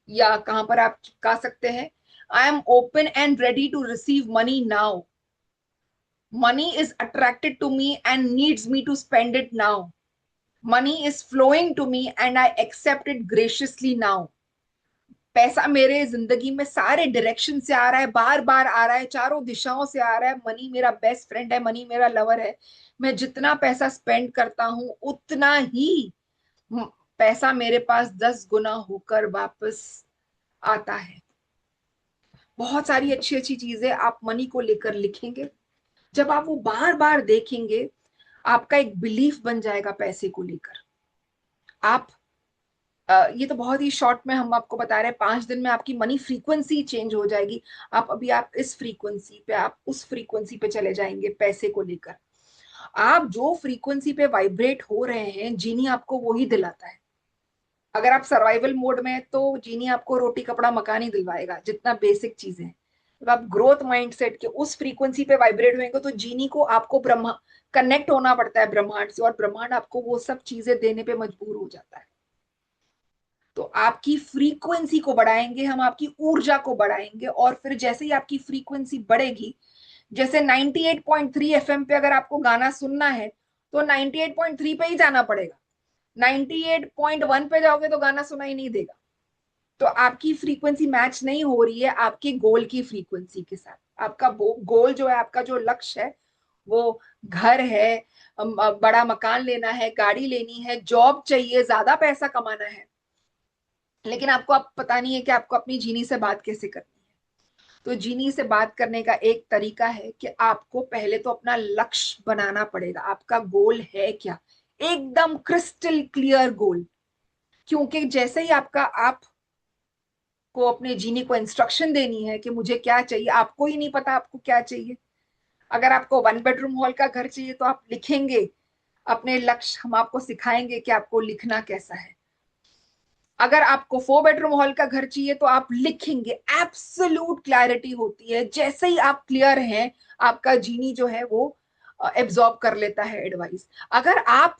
या कहां पर आप चिपका सकते हैं। I am open and ready to receive money now, money is attracted to me and needs me to spend it now, money is flowing to me and I accept it graciously now. पैसा मेरे जिंदगी में सारे direction से आ रहा है, बार बार आ रहा है, चारों दिशाओं से आ रहा है। मनी मेरा बेस्ट फ्रेंड है, मनी मेरा लवर है। मैं जितना पैसा स्पेंड करता हूं उतना ही पैसा मेरे पास 10 गुना होकर वापस आता है। बहुत सारी अच्छी अच्छी चीजें आप मनी को लेकर लिखेंगे। जब आप वो बार बार देखेंगे, आपका एक बिलीफ बन जाएगा पैसे को लेकर। आप ये तो बहुत ही शॉर्ट में हम आपको बता रहे हैं, 5 दिन में आपकी मनी फ्रीक्वेंसी चेंज हो जाएगी। आप इस फ्रीक्वेंसी पे, आप उस फ्रीक्वेंसी पे चले जाएंगे पैसे को लेकर। आप जो फ्रीक्वेंसी पे वाइब्रेट हो रहे हैं, जीनी आपको वो ही दिलाता है। अगर आप सर्वाइवल मोड में हैं तो जीनी आपको रोटी कपड़ा मकान ही दिलवाएगा, जितना बेसिक चीजें हैं। जब आप ग्रोथ माइंडसेट के उस फ्रीक्वेंसी पे वाइब्रेट होंगे तो जीनी को, आपको ब्रह्मा कनेक्ट होना पड़ता है ब्रह्मांड से, और ब्रह्मांड आपको वो सब चीजें देने पे मजबूर हो जाता है। तो आपकी फ्रीक्वेंसी को बढ़ाएंगे हम, आपकी ऊर्जा को बढ़ाएंगे, और फिर जैसे ही आपकी फ्रीक्वेंसी बढ़ेगी, जैसे 98.3 एफएम पे अगर आपको गाना सुनना है तो 98.3 पे ही जाना पड़ेगा, 98.1 पे जाओगे तो गाना सुनाई नहीं देगा। तो आपकी फ्रीक्वेंसी मैच नहीं हो रही है आपके गोल की फ्रीक्वेंसी के साथ। आपका गोल जो है, आपका जो लक्ष्य है, वो घर है, बड़ा मकान लेना है, गाड़ी लेनी है, जॉब चाहिए, ज्यादा पैसा कमाना है, लेकिन आपको अब पता नहीं है कि आपको अपनी जीनी से बात कैसे करनी है। तो जीनी से बात करने का एक तरीका है कि आपको पहले तो अपना लक्ष्य बनाना पड़ेगा। आपका गोल है क्या, एकदम क्रिस्टल क्लियर गोल। क्योंकि जैसे ही आप को अपने जीनी को इंस्ट्रक्शन देनी है कि मुझे क्या चाहिए, आपको ही नहीं पता आपको क्या चाहिए। अगर आपको 1 बेडरूम हॉल का घर चाहिए तो आप लिखेंगे अपने लक्ष्य, हम आपको सिखाएंगे कि आपको लिखना कैसा है। अगर आपको 4 बेडरूम हॉल का घर चाहिए तो आप लिखेंगे, एब्सोल्यूट क्लैरिटी होती है। जैसे ही आप क्लियर हैं, आपका जीनी जो है वो एब्जॉर्ब कर लेता है एडवाइस। अगर आप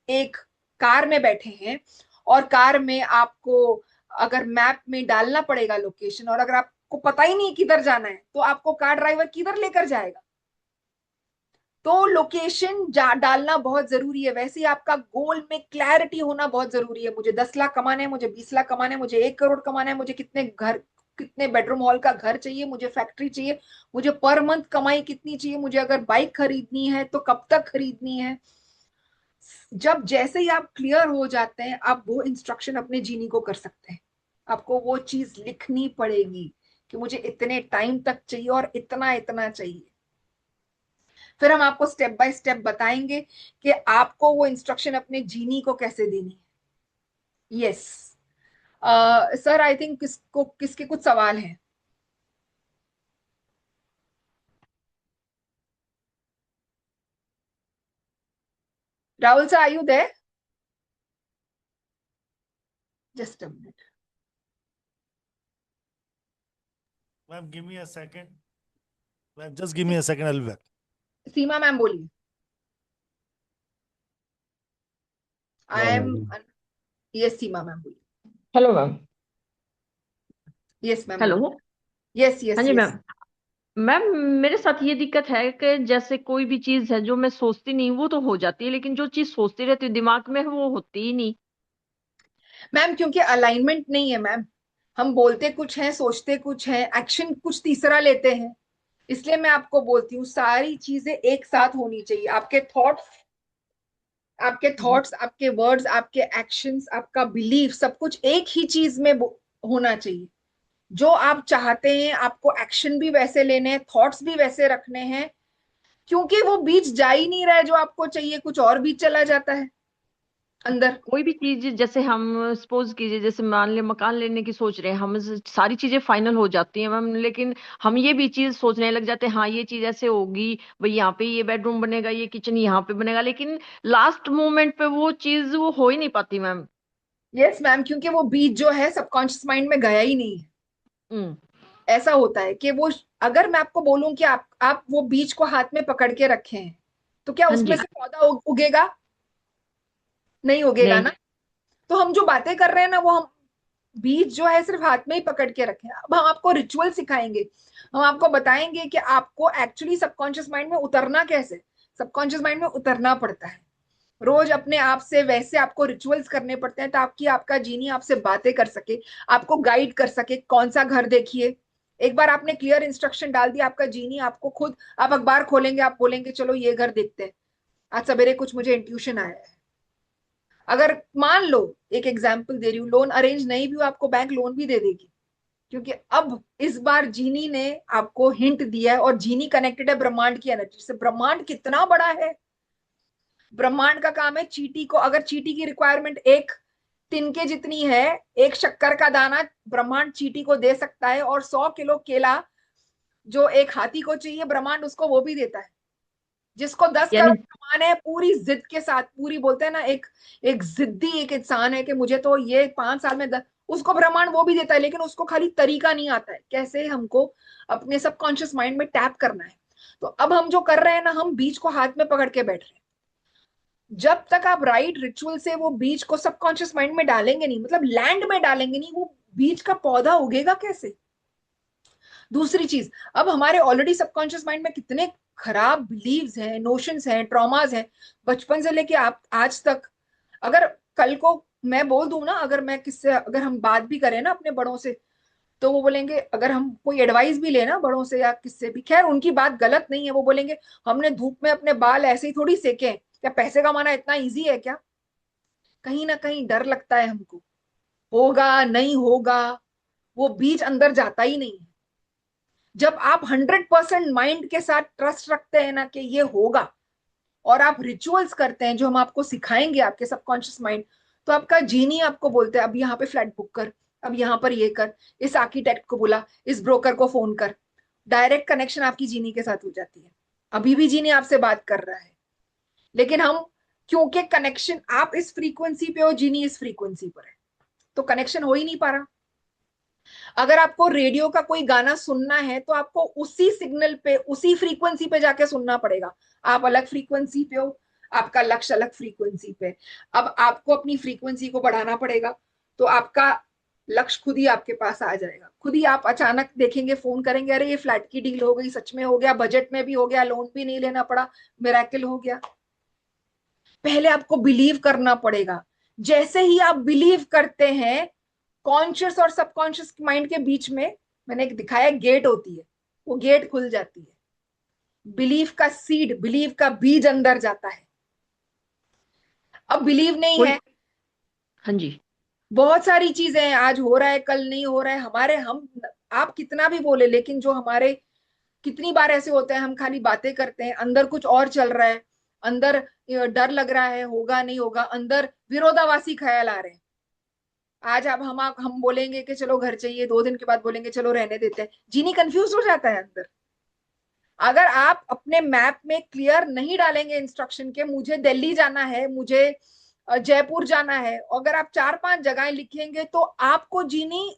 एक कार में बैठे हैं और कार में आपको अगर मैप में डालना पड़ेगा लोकेशन, और अगर आपको पता ही नहीं किधर जाना है, तो आपको कार ड्राइवर किधर लेकर जाएगा। तो लोकेशन डालना बहुत जरूरी है। वैसे ही आपका गोल में क्लैरिटी होना बहुत जरूरी है। मुझे 10 लाख कमाने हैं, मुझे 20 लाख कमाने हैं, मुझे 1 करोड़ कमाना है, मुझे कितने बेडरूम हॉल का घर चाहिए, मुझे फैक्ट्री चाहिए, मुझे पर मंथ कमाई कितनी चाहिए, मुझे अगर बाइक खरीदनी है तो कब तक खरीदनी है। जब जैसे ही आप क्लियर हो जाते हैं, आप वो इंस्ट्रक्शन अपने जीनी को कर सकते हैं। आपको वो चीज लिखनी पड़ेगी कि मुझे इतने टाइम तक चाहिए और इतना इतना चाहिए। फिर हम आपको स्टेप बाय स्टेप बताएंगे कि आपको वो इंस्ट्रक्शन अपने जीनी को कैसे देनी है। यस सर, आई थिंक किसके कुछ सवाल हैं। Rahul sir, are you there? Just a minute. Ma'am give me a second, ma'am just give me a second, I will be back. Seema ma'am बोलिए। I hello am. Yes Seema ma'am बोलिए। Ma'am. Yes ma'am hello. बोलिए। Yes हाँ yes जी yes. Ma'am. Ma'am, मेरे साथ ये दिक्कत है कि जैसे कोई भी चीज है जो मैं सोचती नहीं वो तो हो जाती है, लेकिन जो चीज सोचती रहती हूँ दिमाग में है वो होती ही नहीं। मैम क्योंकि अलाइनमेंट नहीं है मैम। हम बोलते कुछ हैं, सोचते कुछ हैं, एक्शन कुछ तीसरा लेते हैं। इसलिए मैं आपको बोलती हूँ सारी चीजें एक साथ होनी चाहिए। आपके थॉट्स, आपके वर्ड्स, आपके एक्शंस, आपका बिलीफ, सब कुछ एक ही चीज में होना चाहिए। जो आप चाहते हैं, आपको एक्शन भी वैसे लेने हैं, थॉट्स भी वैसे रखने हैं। क्योंकि वो बीच जा ही नहीं रहा है जो आपको चाहिए, कुछ और बीच चला जाता है अंदर। कोई भी चीज जैसे हम सपोज कीजिए, जैसे मान ले मकान लेने की सोच रहे हैं हम, सारी चीजें फाइनल हो जाती हैं मैम, लेकिन हम ये भी चीज सोचने लग जाते हैं हाँ ये चीज ऐसे होगी, भाई यहाँ पे ये बेडरूम बनेगा, ये किचन यहाँ पे बनेगा, लेकिन लास्ट मोमेंट पे वो चीज वो हो ही नहीं पाती मैम। यस मैम, क्योंकि वो बीज जो है सबकॉन्शियस माइंड में गया ही नहीं है। हम्म। ऐसा होता है कि वो, अगर मैं आपको बोलूं कि आप वो बीज को हाथ में पकड़ के रखे हैं, तो क्या हाँ उसमें जी। से पौधा उगेगा? नहीं उगेगा नहीं। ना। तो हम जो बातें कर रहे हैं ना, वो हम बीज जो है सिर्फ हाथ में ही पकड़ के रखें। अब हम आपको रिचुअल सिखाएंगे। हम आपको बताएंगे कि आपको एक्चुअली सबकॉन्शियस माइंड में उतरना कैसे। सबकॉन्शियस माइंड में उतरना पड़ता है रोज अपने आप से। वैसे आपको रिचुअल्स करने पड़ते हैं ताकि आपका जीनी आपसे बातें कर सके, आपको गाइड कर सके कौन सा घर देखिए। एक बार आपने क्लियर इंस्ट्रक्शन डाल दिया, आपका जीनी आपको खुद, आप अखबार खोलेंगे, आप बोलेंगे चलो ये घर देखते हैं, आज सवेरे कुछ मुझे इंट्यूशन आया है। अगर मान लो, एक एग्जाम्पल दे रही हूँ, लोन अरेंज नहीं भी हो, आपको बैंक लोन भी दे देगी। क्योंकि अब इस बार जीनी ने आपको हिंट दिया है, और जीनी कनेक्टेड है ब्रह्मांड की एनर्जी से। ब्रह्मांड कितना बड़ा है। ब्रह्मांड का काम है चींटी को, अगर चींटी की रिक्वायरमेंट एक तिनके जितनी है, एक शक्कर का दाना ब्रह्मांड चींटी को दे सकता है, और 100 किलो केला जो एक हाथी को चाहिए, ब्रह्मांड उसको वो भी देता है। जिसको 10 करोड़ यानी कमाने हैं पूरी जिद के साथ, पूरी बोलते हैं ना, एक एक जिद्दी एक इंसान है कि मुझे तो ये 5 साल में उसको ब्रह्मांड वो भी देता है। लेकिन उसको खाली तरीका नहीं आता है कैसे हमको अपने सबकॉन्शियस माइंड में टैप करना है। तो अब हम जो कर रहे हैं ना, हम बीज को हाथ में पकड़ के बैठ रहे हैं। जब तक आप राइट रिचुअल से वो बीज को सबकॉन्शियस माइंड में डालेंगे नहीं, मतलब लैंड में डालेंगे नहीं, वो बीज का पौधा उगेगा कैसे? दूसरी चीज, अब हमारे ऑलरेडी सबकॉन्शियस माइंड में कितने खराब बिलीव्स हैं, नोशंस हैं, ट्रॉमाज हैं, बचपन से लेके आप आज तक। अगर कल को मैं बोल दूं ना, अगर मैं किससे अगर हम बात भी करें ना अपने बड़ों से, तो वो बोलेंगे, अगर हम कोई एडवाइस भी लेना बड़ों से या किससे भी, खैर उनकी बात गलत नहीं है, वो बोलेंगे हमने धूप में अपने बाल ऐसे ही थोड़ी सेके हैं, क्या पैसे कमाना इतना इजी है क्या? कहीं ना कहीं डर लगता है हमको, होगा नहीं होगा, वो बीज अंदर जाता ही नहीं है। जब आप 100% माइंड के साथ ट्रस्ट रखते हैं ना कि ये होगा, और आप रिचुअल्स करते हैं जो हम आपको सिखाएंगे आपके सबकॉन्शियस माइंड, तो आपका जीनी आपको बोलते हैं अब यहाँ पे फ्लैट बुक कर, अब यहाँ पर ये कर, इस आर्किटेक्ट को बुला, इस ब्रोकर को फोन कर। डायरेक्ट कनेक्शन आपकी जीनी के साथ हो जाती है। अभी भी जीनी आपसे बात कर रहा है, लेकिन हम, क्योंकि कनेक्शन, आप इस फ्रीक्वेंसी पे हो, जीनी इस फ्रीक्वेंसी पर है, तो कनेक्शन हो ही नहीं पा रहा। अगर आपको रेडियो का कोई गाना सुनना है तो आपको उसी सिग्नल पे, उसी फ्रीक्वेंसी पे जाके सुनना पड़ेगा। आप अलग फ्रीक्वेंसी पे हो, आपका लक्ष्य अलग फ्रीक्वेंसी पे। अब आपको अपनी फ्रीक्वेंसी को बढ़ाना पड़ेगा, तो आपका लक्ष्य खुद ही आपके पास आ जाएगा। खुद ही आप अचानक देखेंगे, फोन करेंगे, अरे ये फ्लैट की डील हो गई, सच में हो गया, बजट में भी हो गया, लोन भी नहीं लेना पड़ा, मिरेकल हो गया। पहले आपको बिलीव करना पड़ेगा। जैसे ही आप बिलीव करते हैं, कॉन्शियस और सबकॉन्शियस माइंड के बीच में, मैंने एक दिखाया, गेट होती है, वो गेट खुल जाती है। बिलीव का सीड, बिलीव का बीज अंदर जाता है। अब बिलीव नहीं कोई है, हाँ जी। बहुत सारी चीजें हैं, आज हो रहा है कल नहीं हो रहा है, हमारे हम, आप कितना भी बोले, लेकिन जो हमारे, कितनी बार ऐसे होते हैं हम खाली बातें करते हैं, अंदर कुछ और चल रहा है। अंदर डर लग रहा है, होगा नहीं होगा, अंदर विरोधाभासी ख्याल आ रहे हैं। आज अब हम बोलेंगे कि चलो घर चाहिए, 2 दिन के बाद बोलेंगे चलो रहने देते हैं, जीनी कंफ्यूज हो जाता है अंदर। अगर आप अपने मैप में क्लियर नहीं डालेंगे इंस्ट्रक्शन के, मुझे दिल्ली जाना है, मुझे जयपुर जाना है, अगर आप 4-5 जगहें लिखेंगे तो आपको जीनी,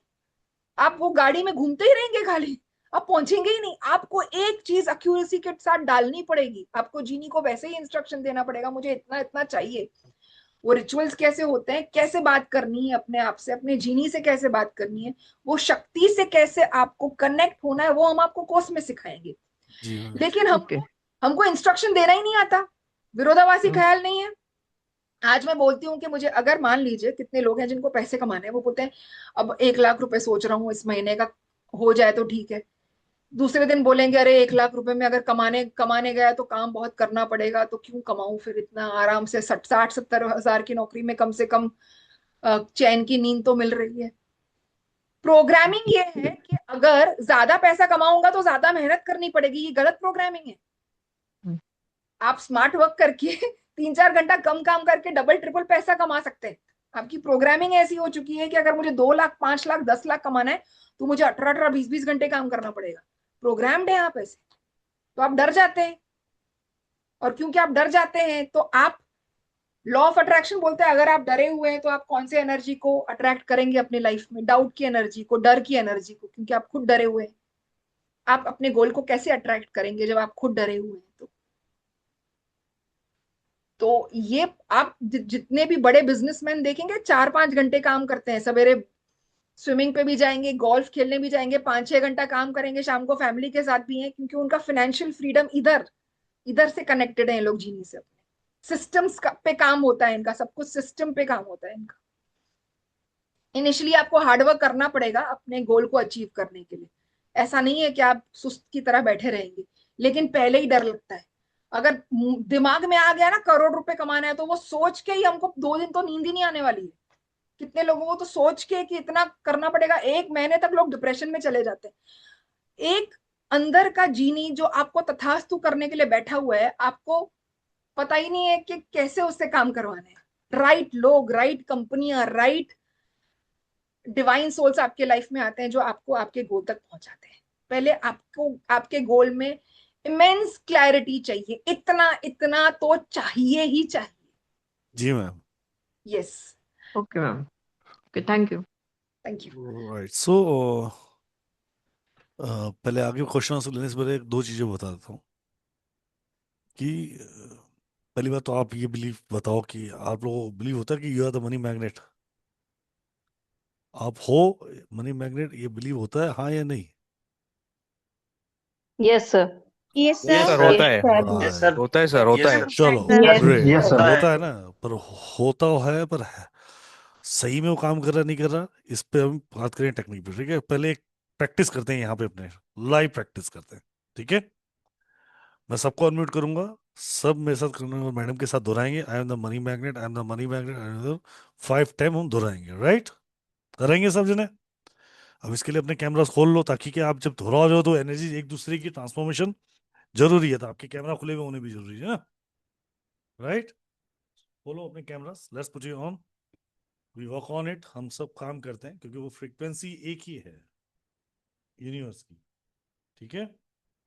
आप वो गाड़ी में घूमते ही रहेंगे खाली, आप पहुंचेंगे ही नहीं। आपको एक चीज एक्यूरेसी के साथ डालनी पड़ेगी, आपको जीनी को वैसे ही इंस्ट्रक्शन देना पड़ेगा, मुझे इतना इतना चाहिए। वो रिचुअल्स कैसे होते हैं, कैसे बात करनी है अपने आप से, अपने जीनी से कैसे बात करनी है, वो शक्ति से कैसे आपको कनेक्ट होना है, वो हम आपको कोर्स में सिखाएंगे। जी मैम। लेकिन ओके। हमको इंस्ट्रक्शन देना ही नहीं आता, विरोधाभासी ख्याल नहीं है। आज मैं बोलती हूँ कि मुझे, अगर मान लीजिए कितने लोग हैं जिनको पैसे कमाने हैं, वो बोलते हैं अब 1 लाख रुपए सोच रहा हूँ इस महीने का, हो जाए तो ठीक है। दूसरे दिन बोलेंगे अरे 1 लाख रुपए में अगर कमाने कमाने गया तो काम बहुत करना पड़ेगा, तो क्यों कमाऊं फिर इतना, आराम से 60-70 हजार की नौकरी में कम से कम चैन की नींद तो मिल रही है। प्रोग्रामिंग ये है कि अगर ज्यादा पैसा कमाऊंगा तो ज्यादा मेहनत करनी पड़ेगी, ये गलत प्रोग्रामिंग है। आप स्मार्ट वर्क करके 3-4 घंटा कम काम करके डबल ट्रिपल पैसा कमा सकते हैं। आपकी प्रोग्रामिंग ऐसी हो चुकी है कि अगर मुझे 2 लाख, 5 लाख, 10 लाख कमाना है, तो मुझे 18-18, 20-20 घंटे काम करना पड़ेगा। प्रोग्राम्ड है आप ऐसे, तो आप डर जाते हैं। और क्योंकि आप डर जाते हैं तो आप, लॉ ऑफ अट्रैक्शन बोलते हैं, अगर आप डरे हुए हैं तो आप कौन से एनर्जी को अट्रैक्ट करेंगे अपने लाइफ में, डाउट की एनर्जी को, डर की एनर्जी को, क्योंकि आप खुद डरे हुए हैं। आप अपने गोल को कैसे अट्रैक्ट करेंगे जब आप खुद डरे हुए हैं? तो ये आप जितने भी बड़े बिजनेसमैन देखेंगे 4-5 घंटे काम करते हैं, सवेरे स्विमिंग पे भी जाएंगे, गोल्फ खेलने भी जाएंगे, 5-6 घंटा काम करेंगे, शाम को फैमिली के साथ भी हैं, क्योंकि उनका फाइनेंशियल फ्रीडम इधर, इधर से कनेक्टेड है ये लोग जीनी से। अपने सिस्टम्स पे काम होता है इनका, सब कुछ सिस्टम पे काम होता है इनका। इनिशियली आपको हार्डवर्क करना पड़ेगा अपने गोल को अचीव करने के लिए। ऐसा नहीं है कि आप सुस्त की तरह बैठे रहेंगे, लेकिन पहले ही डर लगता है। अगर दिमाग में आ गया ना करोड़ रुपए कमाना है, तो वो सोच के ही हमको 2 दिन तो नींद ही नहीं आने वाली है। कितने लोगों को तो सोच के कि इतना करना पड़ेगा, 1 महीने तक लोग डिप्रेशन में चले जाते हैं। एक अंदर का जीनी जो आपको तथास्तु करने के लिए बैठा हुआ है, आपको पता ही नहीं है कि कैसे उससे काम करवाने हैं। राइट लोग, राइट कंपनियां, राइट डिवाइन सोल्स आपके लाइफ में आते हैं, जो आपको आपके गोल तक पहुंचाते हैं। पहले आपको आपके गोल में इमेंस क्लैरिटी चाहिए, इतना इतना तो चाहिए ही चाहिए। जी ma'am. Yes. Okay ma'am. Okay, thank you. Thank you. Right. So पहले आगे क्वेश्चन लेने से पहले एक दो चीजें बता देता हूँ कि पहली बात तो आप ये बिलीव बताओ कि आप लोगों को बिलीव होता है कि you are the money magnet, आप हो मनी मैग्नेट, ये बिलीव होता है हाँ या नहीं? Yes sir. Yes yes sir. Sir, होता है, Right. होता है सर, होता है। चलो Yes. Great, Yes, sir. होता है ना, पर होता है पर है, सही में वो काम कर रहा नहीं कर रहा, इस पे हम बात करें टेक्निक पे, ठीक है। पहले एक प्रैक्टिस करते हैं यहाँ पे, अपने लाइव प्रैक्टिस करते हैं, ठीक है। मैं सबको अनम्यूट करूंगा, सब मेरे साथ करने और मैडम के साथ दोहराएंगे, I am the money magnet, I am the money magnet, I am the 5 time हम दोहराएंगे, राइट। करेंगे सब जने। अब इसके लिए अपने कैमरास खोल लो, ताकि कि आप जब दोहराओ रहे हो तो एनर्जी एक दूसरे की ट्रांसफॉर्मेशन जरूरी है, तो आपके कैमरा खुले हुए होने भी जरूरी है ना, राइट। खोलो अपने cameras, let's put you on, we work on it, हम सब काम करते हैं, क्योंकि वो फ्रीक्वेंसी एक ही है यूनिवर्स की, ठीक है।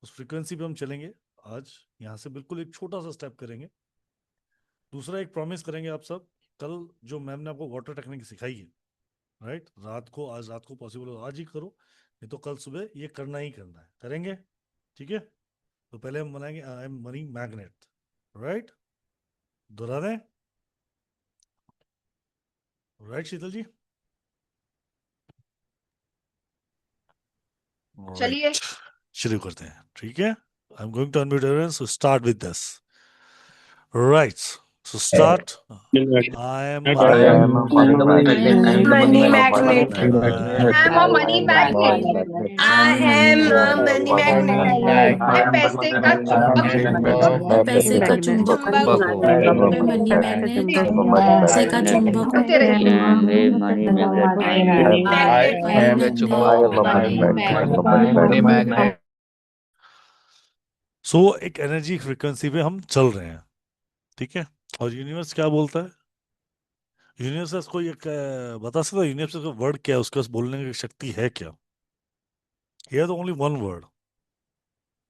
उस फ्रीक्वेंसी पे हम चलेंगे आज, यहाँ से बिल्कुल एक छोटा सा स्टेप करेंगे। दूसरा एक प्रॉमिस करेंगे आप सब, कल जो मैम ने आपको वाटर टेक्निक सिखाई है, राइट, रात को, आज रात को पॉसिबल हो आज ही करो, नहीं तो कल सुबह ये करना ही करना है, करेंगे, ठीक है। तो पहले हम बनाएंगे I am money magnet, right, दोहरा दें, राइट शीतल जी, चलिए राइट, शुरू करते हैं, ठीक है। I am going to unmute everyone, so start with this, right, so start, I am I money am a money magnet. Money I am a money magnet. magnet. I am a money magnet, I am a money magnet. मैं पैसे का चुंबक हूँ, मैं पैसे का चुंबक हूँ। चुंबक हूँ। मैं मनी मैग्नेट, पैसे का चुंबक हूँ। सुनते रहिए। I am money magnet. So एक एनर्जी फ्रीक्वेंसी पे हम चल रहे हैं, ठीक है। और यूनिवर्स क्या बोलता है, यूनिवर्स को ये बता सकता है यूनिवर्स का वर्ड क्या है, उसके पास बोलने की शक्ति है क्या। Here the only one word,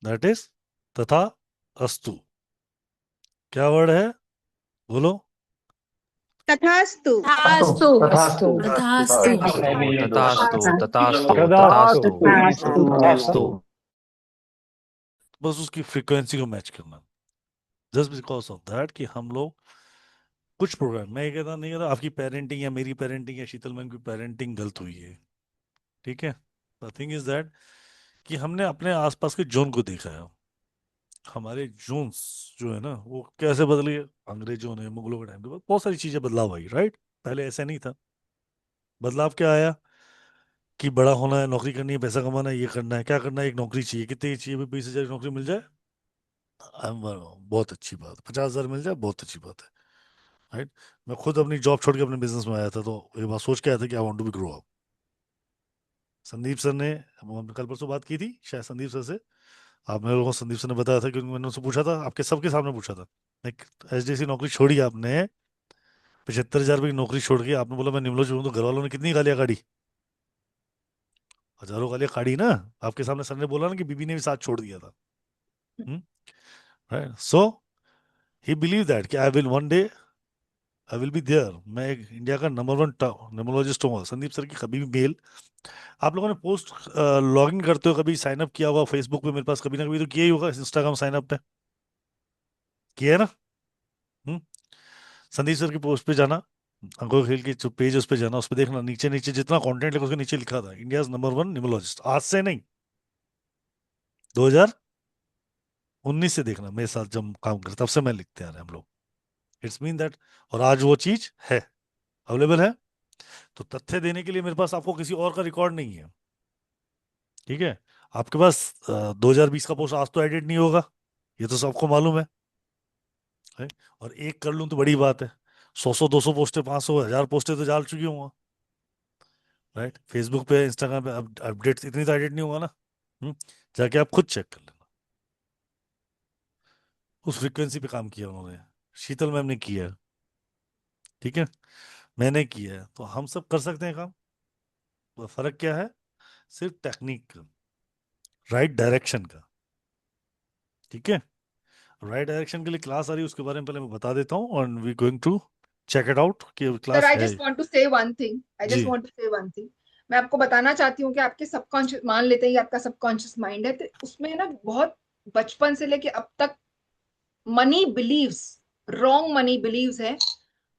that is तथा अस्तु। क्या वर्ड है, बोलो। तथास्तु। तथास्तु तथास्तु। तथास्तु तथास्तु, तथास्तु, तथास्तु। बस उसकी फ्रीक्वेंसी को मैच करना, जस्ट बिकॉज ऑफ दैट कि हम लोग कुछ प्रोग्राम, मैं ये कहता नहीं कहता आपकी पेरेंटिंग या मेरी पेरेंटिंग या शीतल मैम की पेरेंटिंग गलत हुई है, ठीक है। द थिंग इज दैट कि हमने अपने आसपास के जोन को देखा है, हमारे जोन्स जो है ना वो कैसे बदले, अंग्रेजों ने, मुगलों के टाइम के बाद बहुत सारी चीजें बदलाव आई, राइट। पहले ऐसा नहीं था, बदलाव क्या आया कि बड़ा होना है, नौकरी करनी है, पैसा कमाना है, ये करना है, क्या करना है, एक नौकरी चाहिए, कितनी चाहिए, 20,000 की नौकरी मिल जाए, बहुत अच्छी बात, 50,000 मिल जाए बहुत अच्छी बात है, राइट। मैं खुद अपनी जॉब छोड़ के अपने बिजनेस में आया था, तो ये बात सोच के आया था कि I want to be grow up. Sandeep sir ने, हमने कल परसों बात की थी शायद संदीप सर से, आप मेरे को संदीप सर ने बताया था, क्योंकि मैंने उनसे पूछा था, आपके सबके सामने पूछा था, एक एचडीसी नौकरी छोड़ी आपने, 75,000 की नौकरी छोड़ के आपने बोला मैं निमलो छोड़ूं, तो घर वालों ने कितनी गालियां काढ़ी, हजारों गालियां काढ़ी ना। आपके सामने सर ने बोला ना कि बीबी ने भी साथ छोड़ दिया था, सो ही बिलीव दैट कि I will one day, I will be there, मैं एक इंडिया का नंबर 1 न्यूमरोलॉजिस्ट हूँ। संदीप सर की कभी भी मेल आप लोगों ने पोस्ट लॉग इन करते हो, कभी साइन अप किया होगा फेसबुक पे, मेरे पास कभी ना कभी तो किया ही होगा, इंस्टाग्राम साइन अप पे किया है ना। हम्म? संदीप सर की पोस्ट पे जाना, अंकुर खेल की जो पेज उस पे जाना, उस पे देखना, नीचे नीचे जितना कंटेंट लिखा उसके नीचे लिखा था इंडिया नंबर 1 न्यूमरोलॉजिस्ट, आज से नहीं, 2019 से देखना, मेरे साथ जब काम करते तब से मैं लिखते आ रहे हैं हम लोग, इट्स मीन दैट, और आज वो चीज है, अवेलेबल है। तो तथ्य देने के लिए मेरे पास आपको किसी और का रिकॉर्ड नहीं है, ठीक है। आपके पास 2020 का पोस्ट आज तो एडिट नहीं होगा, ये तो सबको मालूम है? और एक कर लूं तो बड़ी बात है, 100 200 पोस्टें, 500 1000 पोस्टें तो डाल चुकी हूँ, राइट। फेसबुक पे, इंस्टाग्राम पे अपडेट इतनी तो एडिट नहीं होगा ना। जाके आप खुद चेक कर लेना, उस फ्रीक्वेंसी पे काम किया उन्होंने, शीतल मैम ने किया है, ठीक है, मैंने किया है, तो हम सब कर सकते हैं काम। तो फर्क क्या है, सिर्फ टेक्निक का, राइट डायरेक्शन का, ठीक है। राइट डायरेक्शन के लिए क्लास आ रही है, उसके बारे में पहले मैं बता देता हूँ, और we going to check it out कि सर क्लास आई है। Just want to say one thing, I जी just want to say one thing, मैं आपको बताना चाहती हूँ कि आपके सबकॉन्शियस, मान लेते हैं ये आपका सबकॉन्शियस माइंड है, तो उसमें ना बहुत बचपन से लेके अब तक money beliefs, wrong money beliefs है,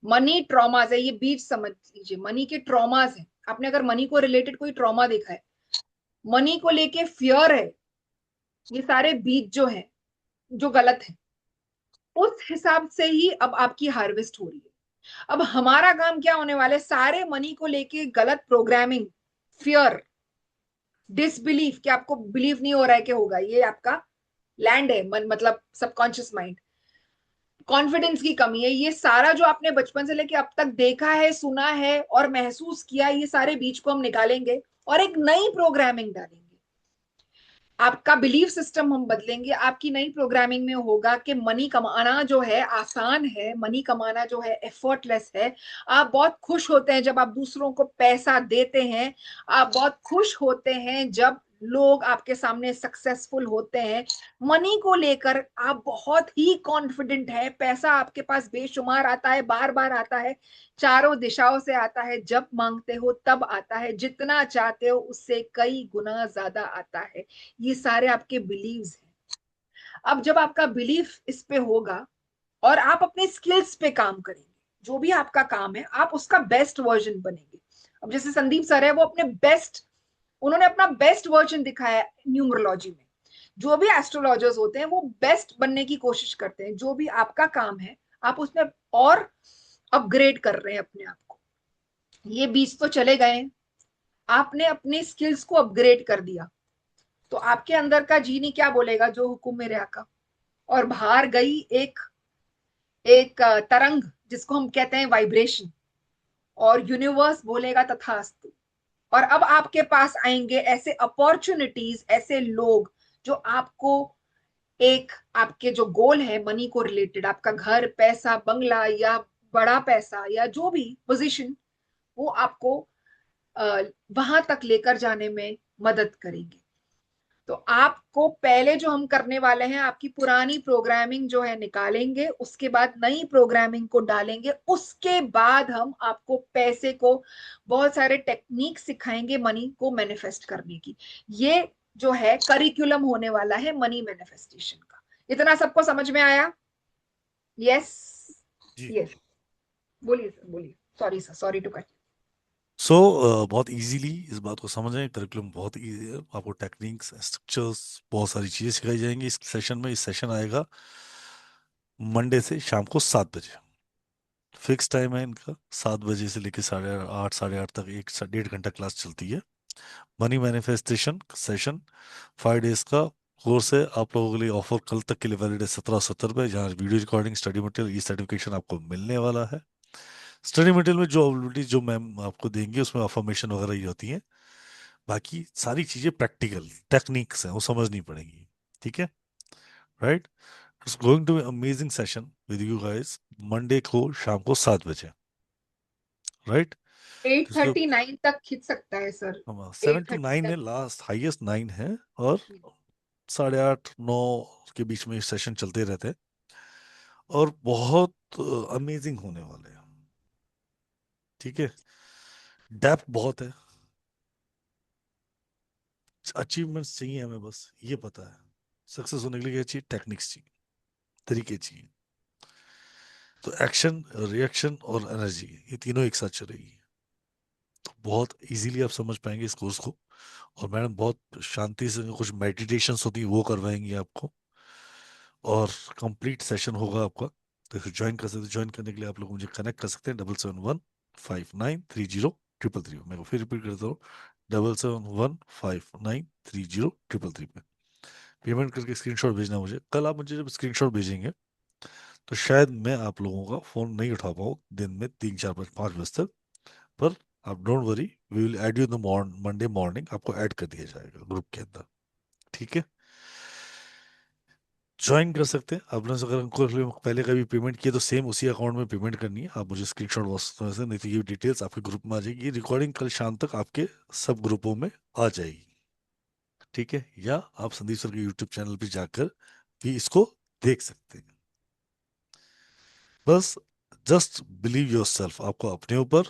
मनी ट्रॉमाज है, ये बीफ समझ लीजिए, मनी के ट्रॉमाज है। आपने अगर मनी को रिलेटेड कोई ट्रॉमा देखा है, मनी को लेके फियर है, ये सारे बीज जो है, जो गलत है, उस हिसाब से ही अब आपकी हार्वेस्ट हो रही है। अब हमारा काम क्या होने वाला है, सारे मनी को लेके गलत प्रोग्रामिंग, फियर, डिसबिलीफ कि आपको बिलीव नहीं हो रहा है कि होगा, ये आपका लैंड है, मन मतलब सबकॉन्शियस माइंड, कॉन्फिडेंस की कमी है, ये सारा जो आपने बचपन से लेके अब तक देखा है, सुना है और महसूस किया, ये सारे बीज को हम निकालेंगे और एक नई प्रोग्रामिंग डालेंगे। आपका बिलीफ सिस्टम हम बदलेंगे, आपकी नई प्रोग्रामिंग में होगा कि मनी कमाना जो है आसान है, मनी कमाना जो है एफर्टलेस है। आप बहुत खुश होते हैं जब आप दूसरों को पैसा देते हैं, आप बहुत खुश होते हैं जब लोग आपके सामने सक्सेसफुल होते हैं। मनी को लेकर आप बहुत ही कॉन्फिडेंट है, पैसा आपके पास बेशुमार आता है, बार बार आता है, चारों दिशाओं से आता है, जब मांगते हो तब आता है, जितना चाहते हो उससे कई गुना ज्यादा आता है। ये सारे आपके बिलीव्स हैं। अब जब आपका बिलीफ इस पे होगा और आप अपने स्किल्स पे काम करेंगे, जो भी आपका काम है आप उसका बेस्ट वर्जन बनेंगे। अब जैसे संदीप सर है, वो अपने बेस्ट, उन्होंने अपना बेस्ट वर्जन दिखाया न्यूमरोलॉजी में। जो भी एस्ट्रोलॉजर्स होते हैं वो बेस्ट बनने की कोशिश करते हैं। जो भी आपका काम है आप उसमें और अपग्रेड कर रहे हैं अपने आप को। ये बीच तो चले गए, आपने अपने स्किल्स को अपग्रेड कर दिया, तो आपके अंदर का जीनी क्या बोलेगा, जो हुकुम मेरे आका, और बाहर गई एक एक तरंग जिसको हम कहते हैं वाइब्रेशन, और यूनिवर्स बोलेगा तथास्तु। और अब आपके पास आएंगे ऐसे अपॉर्चुनिटीज, ऐसे लोग जो आपको एक, आपके जो गोल है मनी को रिलेटेड, आपका घर, पैसा, बंगला या बड़ा पैसा या जो भी पोजीशन, वो आपको वहां तक लेकर जाने में मदद करेंगे। तो आपको पहले जो हम करने वाले हैं, आपकी पुरानी प्रोग्रामिंग जो है निकालेंगे, उसके बाद नई प्रोग्रामिंग को डालेंगे, उसके बाद हम आपको पैसे को बहुत सारे टेक्निक सिखाएंगे मनी को मैनिफेस्ट करने की। ये जो है करिकुलम होने वाला है मनी मैनिफेस्टेशन का। इतना सबको समझ में आया? यस, जी। यस, बोलिए सर, बोलिए। Sorry sir, sorry to cut. So बहुत इजीली इस बात को समझें, करिकुलम बहुत इजी है, आपको टेक्निक्स, स्ट्रक्चर्स, बहुत सारी चीजें सिखाई जाएंगी इस सेशन में। इस सेशन आएगा मंडे से शाम को 7 बजे, फिक्स टाइम है इनका, 7 बजे से लेकर 8:30 8:30 तक, 1 से 1.5 घंटा क्लास चलती है। मनी मैनिफेस्टेशन सेशन 5 डेज का कोर्स है। आप लोगों के लिए ऑफर कल तक के लिए वैलिड है 1770 पे, जहाँ वीडियो रिकॉर्डिंग, स्टडी मटेरियल, ई सर्टिफिकेशन आपको मिलने वाला है। स्टडी मटेरियल में जो अवेलेबिलिटी जो मैम आपको देंगे उसमें अफर्मेशन वगैरह ही होती है, बाकी सारी चीजें प्रैक्टिकल टेक्निक्स हैं, वो समझनी पड़ेगी। ठीक है, right. It's going to be amazing session with you guys, Monday को शाम को 7 बजे, राइट। इसको 8:39 तक खींच सकता है सर। 7 to 9 8:30 है, तक। लास्ट हाईएस्ट 9 है, और 8:30 9 के बीच में सेशन चलते रहते हैं, और बहुत अमेजिंग होने वाले हैं। ठीक है, डेप्थ बहुत है, अचीवमेंट्स चाहिए हमें, बस ये पता है सक्सेस होने के लिए क्या चाहिए, टेक्निक्स चाहिए, तरीके चाहिए। तो एक्शन, रिएक्शन और एनर्जी, ये तीनों एक साथ चलेगी, तो बहुत इजीली आप समझ पाएंगे इस कोर्स को। और मैडम बहुत शांति से कुछ मेडिटेशंस होती है वो करवाएंगे आपको, और कंप्लीट सेशन होगा आपका। तो ज्वाइन कर सकते, ज्वाइन करने के लिए आप लोग मुझे कनेक्ट कर सकते हैं 7715930333। मैं को फिर रिपीट करता हूँ, 7715930333 पे पेमेंट करके स्क्रीनशॉट भेजना मुझे। कल आप मुझे जब स्क्रीनशॉट भेजेंगे तो शायद मैं आप लोगों का फोन नहीं उठा पाऊँ दिन में 3 4 5 5 बजे तक, पर आप don't worry, we will add you in the Monday morning, आपको ऐड कर दिया जाएगा ग्रुप के अंदर। ठीक है, ज्वाइन कर सकते हैं। आपने अगर उनको पहले कभी पेमेंट किया तो सेम उसी अकाउंट में पेमेंट करनी है, आप मुझे स्क्रीनशॉट व्हाट्सएप से, नहीं तो ये डिटेल्स आपके ग्रुप में आ जाएगी। ये रिकॉर्डिंग कल शाम तक आपके सब ग्रुपों में आ जाएगी। ठीक है, या आप संदीप सर के यूट्यूब चैनल पे जाकर भी इसको देख सकते हैं। बस जस्ट बिलीव योर सेल्फ, आपको अपने ऊपर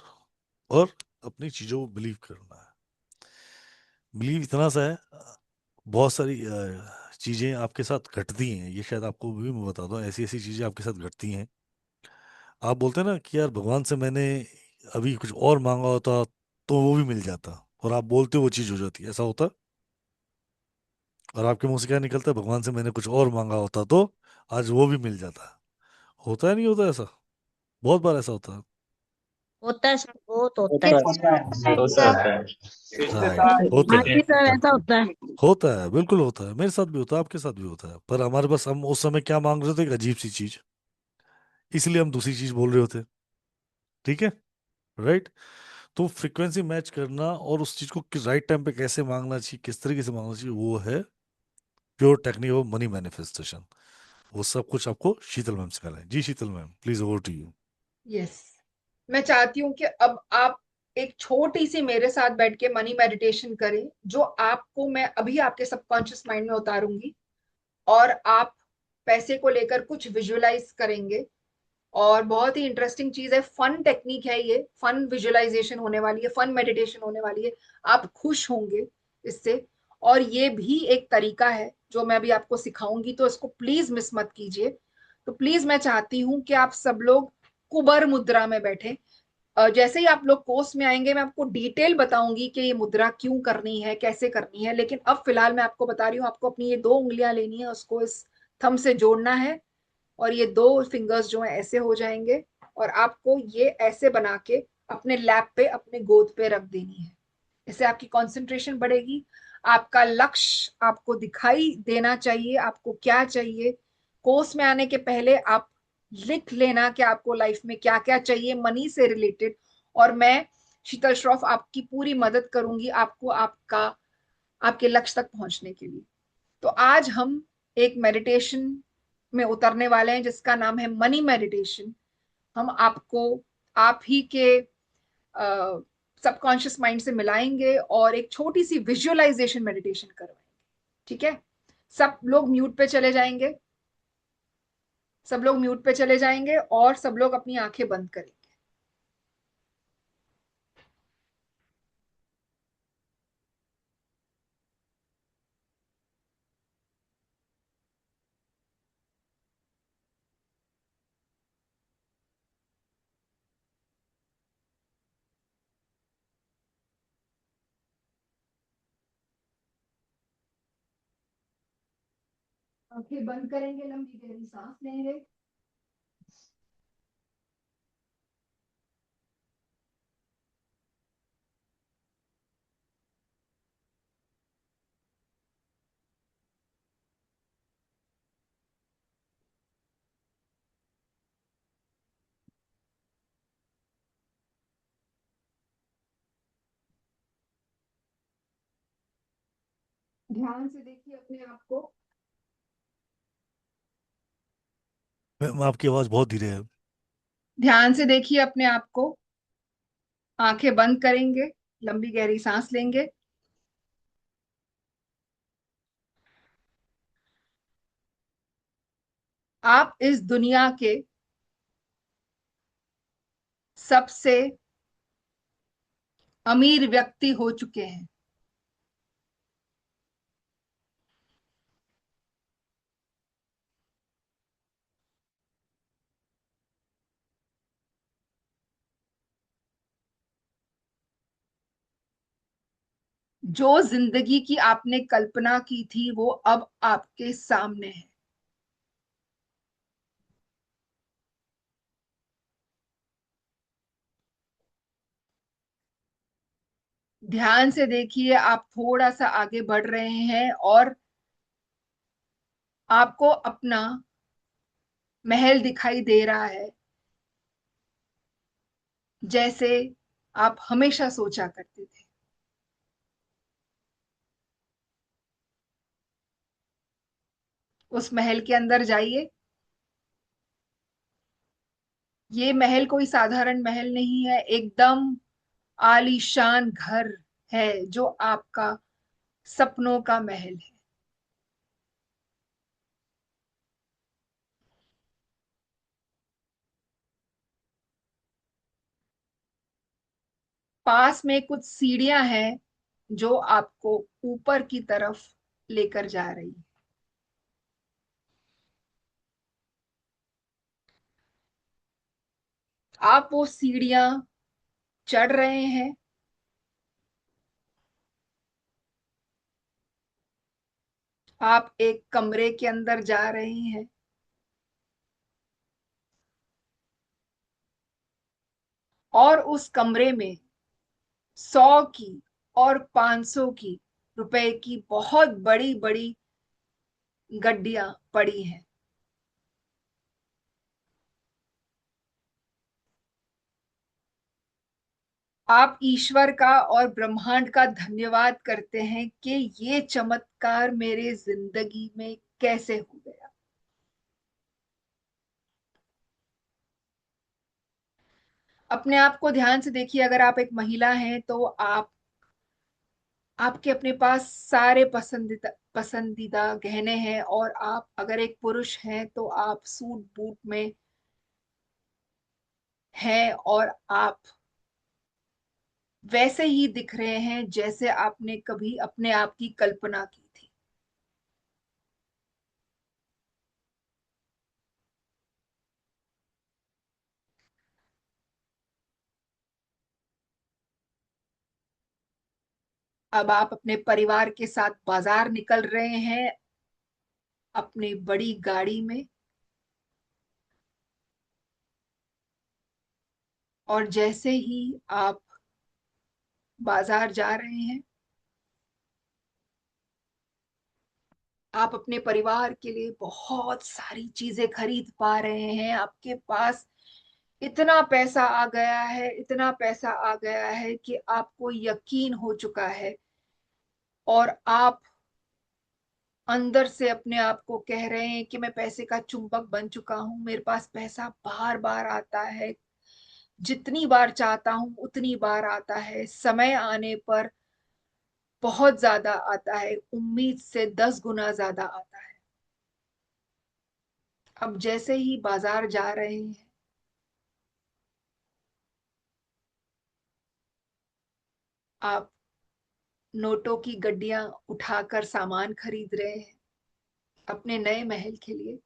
और अपनी चीजों को बिलीव करना है। बिलीव इतना सा है, बहुत सारी चीजें आपके साथ घटती हैं, ये शायद आपको भी मैं बता दूं, ऐसी ऐसी चीजें आपके साथ घटती हैं। आप बोलते हैं ना कि यार भगवान से मैंने अभी कुछ और मांगा होता तो वो भी मिल जाता, और आप बोलते हो वो चीज हो जाती है, ऐसा होता है? और आपके मुंह से क्या निकलता है, भगवान से मैंने कुछ और मांगा होता तो आज वो भी मिल जाता। होता है नहीं होता ऐसा? बहुत बार ऐसा होता है। होता है सर, बहुत होता है। होता है। राइट, होता हाँ है। जी सर, ऐसा होता है। होता है, बिल्कुल होता है, मेरे साथ भी होता है, आपके साथ भी होता है, पर हमारे पास, हम उस समय क्या मांग रहे थे, एक अजीब सी चीज, इसलिए हम दूसरी चीज बोल रहे होते। ठीक है, राइट। तो फ्रीक्वेंसी मैच करना और उस चीज को राइट टाइम पे कैसे मांगना चाहिए, किस तरीके से मांगना चाहिए, वो है pure technique of money manifestation. वो सब कुछ आपको शीतल मैम सिखाना है। जी Sheetal ma'am, please over to you. Yes, मैं चाहती हूँ कि अब आप एक छोटी सी मेरे साथ बैठ के मनी मेडिटेशन करें, जो आपको मैं अभी आपके सबकॉन्शियस माइंड में उतारूंगी, और आप पैसे को लेकर कुछ विजुअलाइज करेंगे। और बहुत ही इंटरेस्टिंग चीज है, फन टेक्निक है ये, फन विजुअलाइजेशन होने वाली है, फन मेडिटेशन होने वाली है। आप खुश होंगे इससे। और ये भी एक तरीका है जो मैं अभी आपको सिखाऊंगी, तो इसको प्लीज मिस मत कीजिए। तो प्लीज मैं चाहती हूँ कि आप सब लोग कुबर मुद्रा में बैठे। जैसे ही आप लोग कोर्स में आएंगे, मैं आपको डिटेल बताऊंगी कि ये मुद्रा क्यों करनी है, कैसे करनी है। लेकिन अब फिलहाल मैं आपको बता रही हूँ, आपको अपनी ये 2 उंगलियां लेनी है, उसको इस थंब से जोड़ना है, और ये 2 फिंगर्स जो है ऐसे हो जाएंगे, और आपको ये ऐसे बना के अपने लैप पे, अपने गोद पे रख देनी है। इससे आपकी कंसंट्रेशन बढ़ेगी। आपका लक्ष्य आपको दिखाई देना चाहिए, आपको क्या चाहिए। कोर्स में आने के पहले आप लिख लेना कि आपको लाइफ में क्या क्या चाहिए मनी से रिलेटेड, और मैं शीतल श्रॉफ आपकी पूरी मदद करूंगी आपको आपका आपके लक्ष्य तक पहुंचने के लिए। तो आज हम एक मेडिटेशन में उतरने वाले हैं जिसका नाम है मनी मेडिटेशन। हम आपको आप ही के सबकॉन्शियस माइंड से मिलाएंगे और एक छोटी सी विजुअलाइजेशन मेडिटेशन करवाएंगे। ठीक है, सब लोग म्यूट पे चले जाएंगे, सब लोग म्यूट पे चले जाएंगे, और सब लोग अपनी आंखें बंद करेंगे। आंखें बंद करेंगे, लंबी गहरी सांस लेंगे। ध्यान से देखिए अपने आप को। मैम आपकी आवाज बहुत धीरे है। ध्यान से देखिए अपने आप को। आंखें बंद करेंगे, लंबी गहरी सांस लेंगे। आप इस दुनिया के सबसे अमीर व्यक्ति हो चुके हैं। जो जिंदगी की आपने कल्पना की थी वो अब आपके सामने है। ध्यान से देखिए, आप थोड़ा सा आगे बढ़ रहे हैं, और आपको अपना महल दिखाई दे रहा है, जैसे आप हमेशा सोचा करते थे। उस महल के अंदर जाइए। ये महल कोई साधारण महल नहीं है, एकदम आलीशान घर है, जो आपका सपनों का महल है। पास में कुछ सीढ़ियां हैं जो आपको ऊपर की तरफ लेकर जा रही है। आप वो सीढ़ियां चढ़ रहे हैं। आप एक कमरे के अंदर जा रहे हैं, और उस कमरे में 100 की और 500 की रुपए की बहुत बड़ी बड़ी गड्डियां पड़ी हैं। आप ईश्वर का और ब्रह्मांड का धन्यवाद करते हैं कि ये चमत्कार मेरे जिंदगी में कैसे हो गया। अपने आप को ध्यान से देखिए। अगर आप एक महिला हैं तो आपके अपने पास सारे पसंदीदा पसंदीदा गहने हैं, और आप अगर एक पुरुष हैं तो आप सूट बूट में हैं, और आप वैसे ही दिख रहे हैं जैसे आपने कभी अपने आप की कल्पना की थी। अब आप अपने परिवार के साथ बाजार निकल रहे हैं अपनी बड़ी गाड़ी में, और जैसे ही आप बाजार जा रहे हैं, आप अपने परिवार के लिए बहुत सारी चीजें खरीद पा रहे हैं। आपके पास इतना पैसा आ गया है, इतना पैसा आ गया है कि आपको यकीन हो चुका है, और आप अंदर से अपने आप को कह रहे हैं कि मैं पैसे का चुंबक बन चुका हूं, मेरे पास पैसा बार बार आता है, जितनी बार चाहता हूं उतनी बार आता है, समय आने पर बहुत ज्यादा आता है, उम्मीद से 10 गुना ज्यादा आता है। अब जैसे ही बाजार जा रहे हैं, आप नोटों की गड्डियां उठाकर सामान खरीद रहे हैं अपने नए महल के लिए।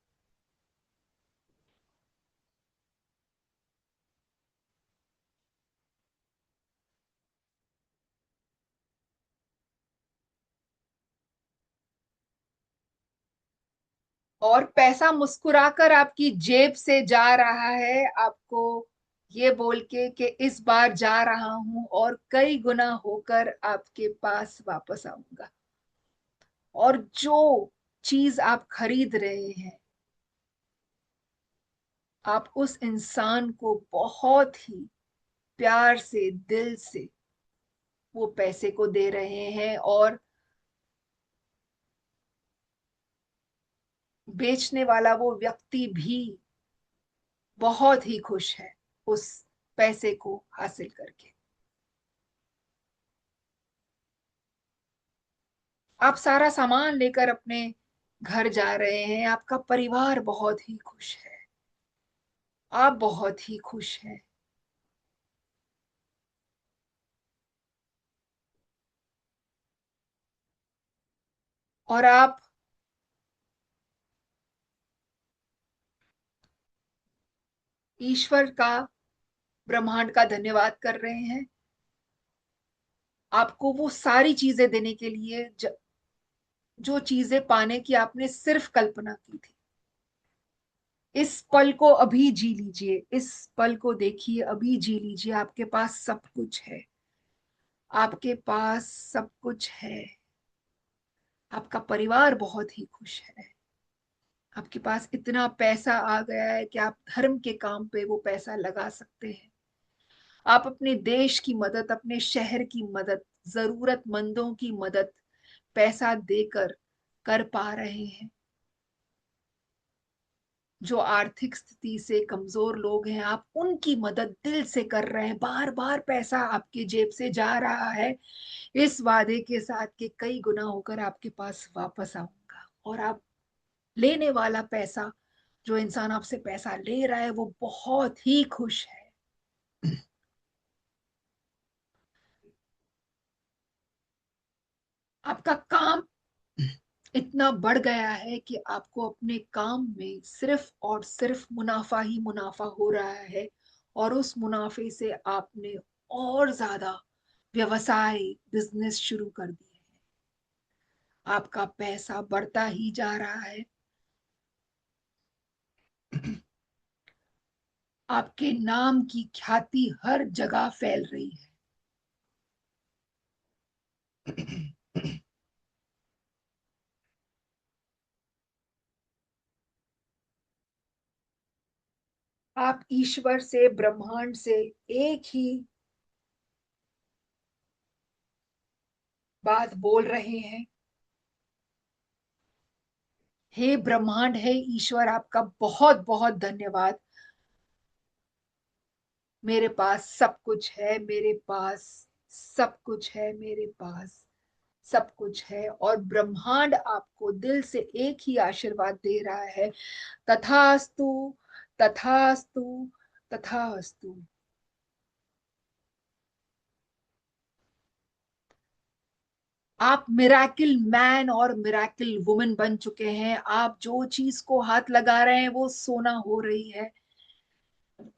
और पैसा मुस्कुराकर आपकी जेब से जा रहा है, आपको ये बोल के कि इस बार जा रहा हूं और कई गुना होकर आपके पास वापस आऊंगा। और जो चीज आप खरीद रहे हैं, आप उस इंसान को बहुत ही प्यार से, दिल से वो पैसे को दे रहे हैं, और बेचने वाला वो व्यक्ति भी बहुत ही खुश है उस पैसे को हासिल करके। आप सारा सामान लेकर अपने घर जा रहे हैं, आपका परिवार बहुत ही खुश है, आप बहुत ही खुश हैं। और आप ईश्वर का, ब्रह्मांड का धन्यवाद कर रहे हैं आपको वो सारी चीजें देने के लिए जो चीजें पाने की आपने सिर्फ कल्पना की थी। इस पल को अभी जी लीजिए, इस पल को देखिए, अभी जी लीजिए। आपके पास सब कुछ है, आपके पास सब कुछ है। आपका परिवार बहुत ही खुश है, आपके पास इतना पैसा आ गया है कि आप धर्म के काम पे वो पैसा लगा सकते हैं। आप अपने देश की मदद, अपने शहर की मदद, जरूरतमंदों की मदद पैसा देकर कर पा रहे हैं। जो आर्थिक स्थिति से कमजोर लोग हैं, आप उनकी मदद दिल से कर रहे हैं। बार बार पैसा आपकी जेब से जा रहा है इस वादे के साथ कि कई गुना होकर आपके पास वापस आऊंगा। और आप लेने वाला पैसा, जो इंसान आपसे पैसा ले रहा है, वो बहुत ही खुश है। आपका काम इतना बढ़ गया है कि आपको अपने काम में सिर्फ और सिर्फ मुनाफा ही मुनाफा हो रहा है, और उस मुनाफे से आपने और ज्यादा व्यवसाय, बिजनेस शुरू कर दिए हैं। आपका पैसा बढ़ता ही जा रहा है। आपके नाम की ख्याति हर जगह फैल रही है। आप ईश्वर से, ब्रह्मांड से एक ही बात बोल रहे हैं। हे ब्रह्मांड, हे ईश्वर, आपका बहुत बहुत धन्यवाद। मेरे पास सब कुछ है, मेरे पास सब कुछ है, मेरे पास सब कुछ है। और ब्रह्मांड आपको दिल से एक ही आशीर्वाद दे रहा है, तथास्तु, तथास्तु, तथास्तु। आप मिराकिल मैन और मिराकिल वुमन बन चुके हैं। आप जो चीज को हाथ लगा रहे हैं वो सोना हो रही है।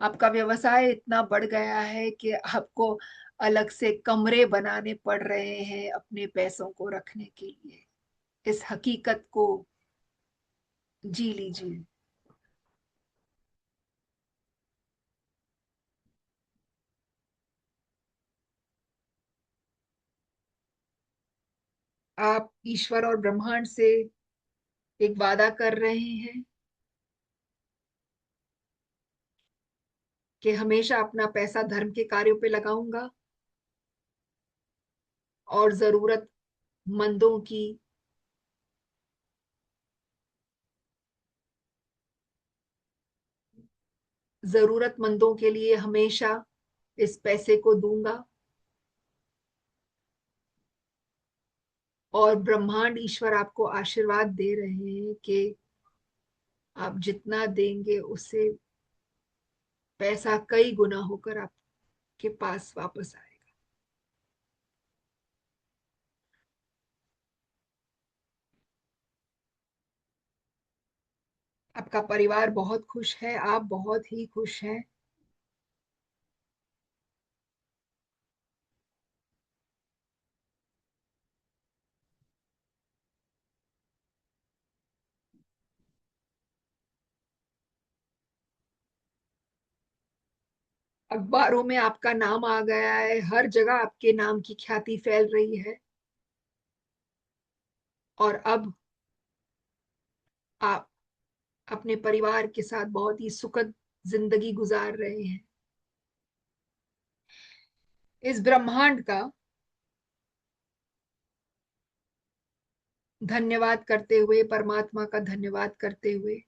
आपका व्यवसाय इतना बढ़ गया है कि आपको अलग से कमरे बनाने पड़ रहे हैं अपने पैसों को रखने के लिए। इस हकीकत को जी लीजिए। आप ईश्वर और ब्रह्मांड से एक वादा कर रहे हैं कि हमेशा अपना पैसा धर्म के कार्यों पे लगाऊंगा और जरूरतमंदों की जरूरतमंदों के लिए हमेशा इस पैसे को दूंगा। और ब्रह्मांड ईश्वर आपको आशीर्वाद दे रहे हैं कि आप जितना देंगे उससे पैसा कई गुना होकर आपके पास वापस आएगा। आपका परिवार बहुत खुश है, आप बहुत ही खुश हैं। अखबारों में आपका नाम आ गया है, हर जगह आपके नाम की ख्याति फैल रही है। और अब आप अपने परिवार के साथ बहुत ही सुखद जिंदगी गुजार रहे हैं। इस ब्रह्मांड का धन्यवाद करते हुए, परमात्मा का धन्यवाद करते हुए,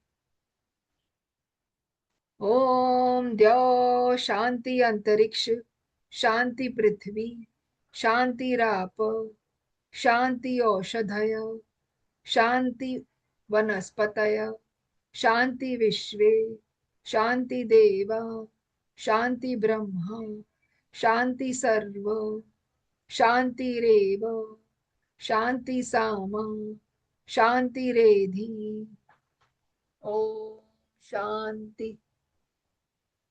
ओम द्यो शांति अंतरिक्ष, शांति पृथ्वी, शांति राप, शांति औषधय, शांति वनस्पतय, शांति विश्वे, शांति देव, शांति ब्रह्म, शांति सर्व, शांति रेव, शांति साम, शांति रेधि। ओम शांति,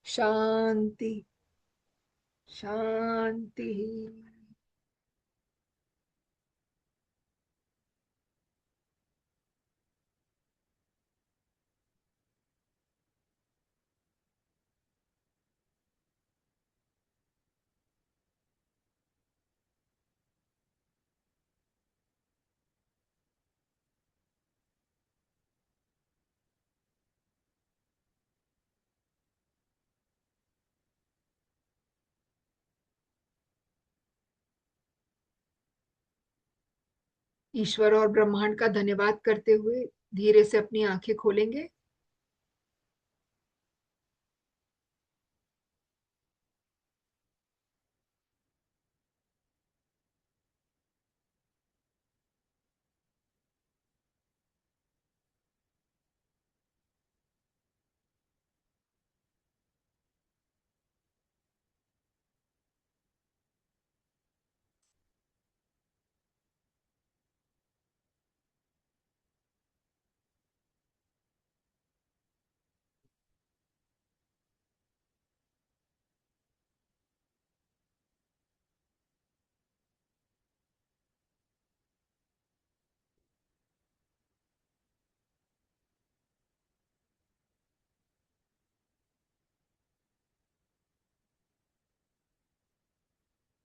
शांति, शांति। ईश्वर और ब्रह्मांड का धन्यवाद करते हुए धीरे से अपनी आंखें खोलेंगे।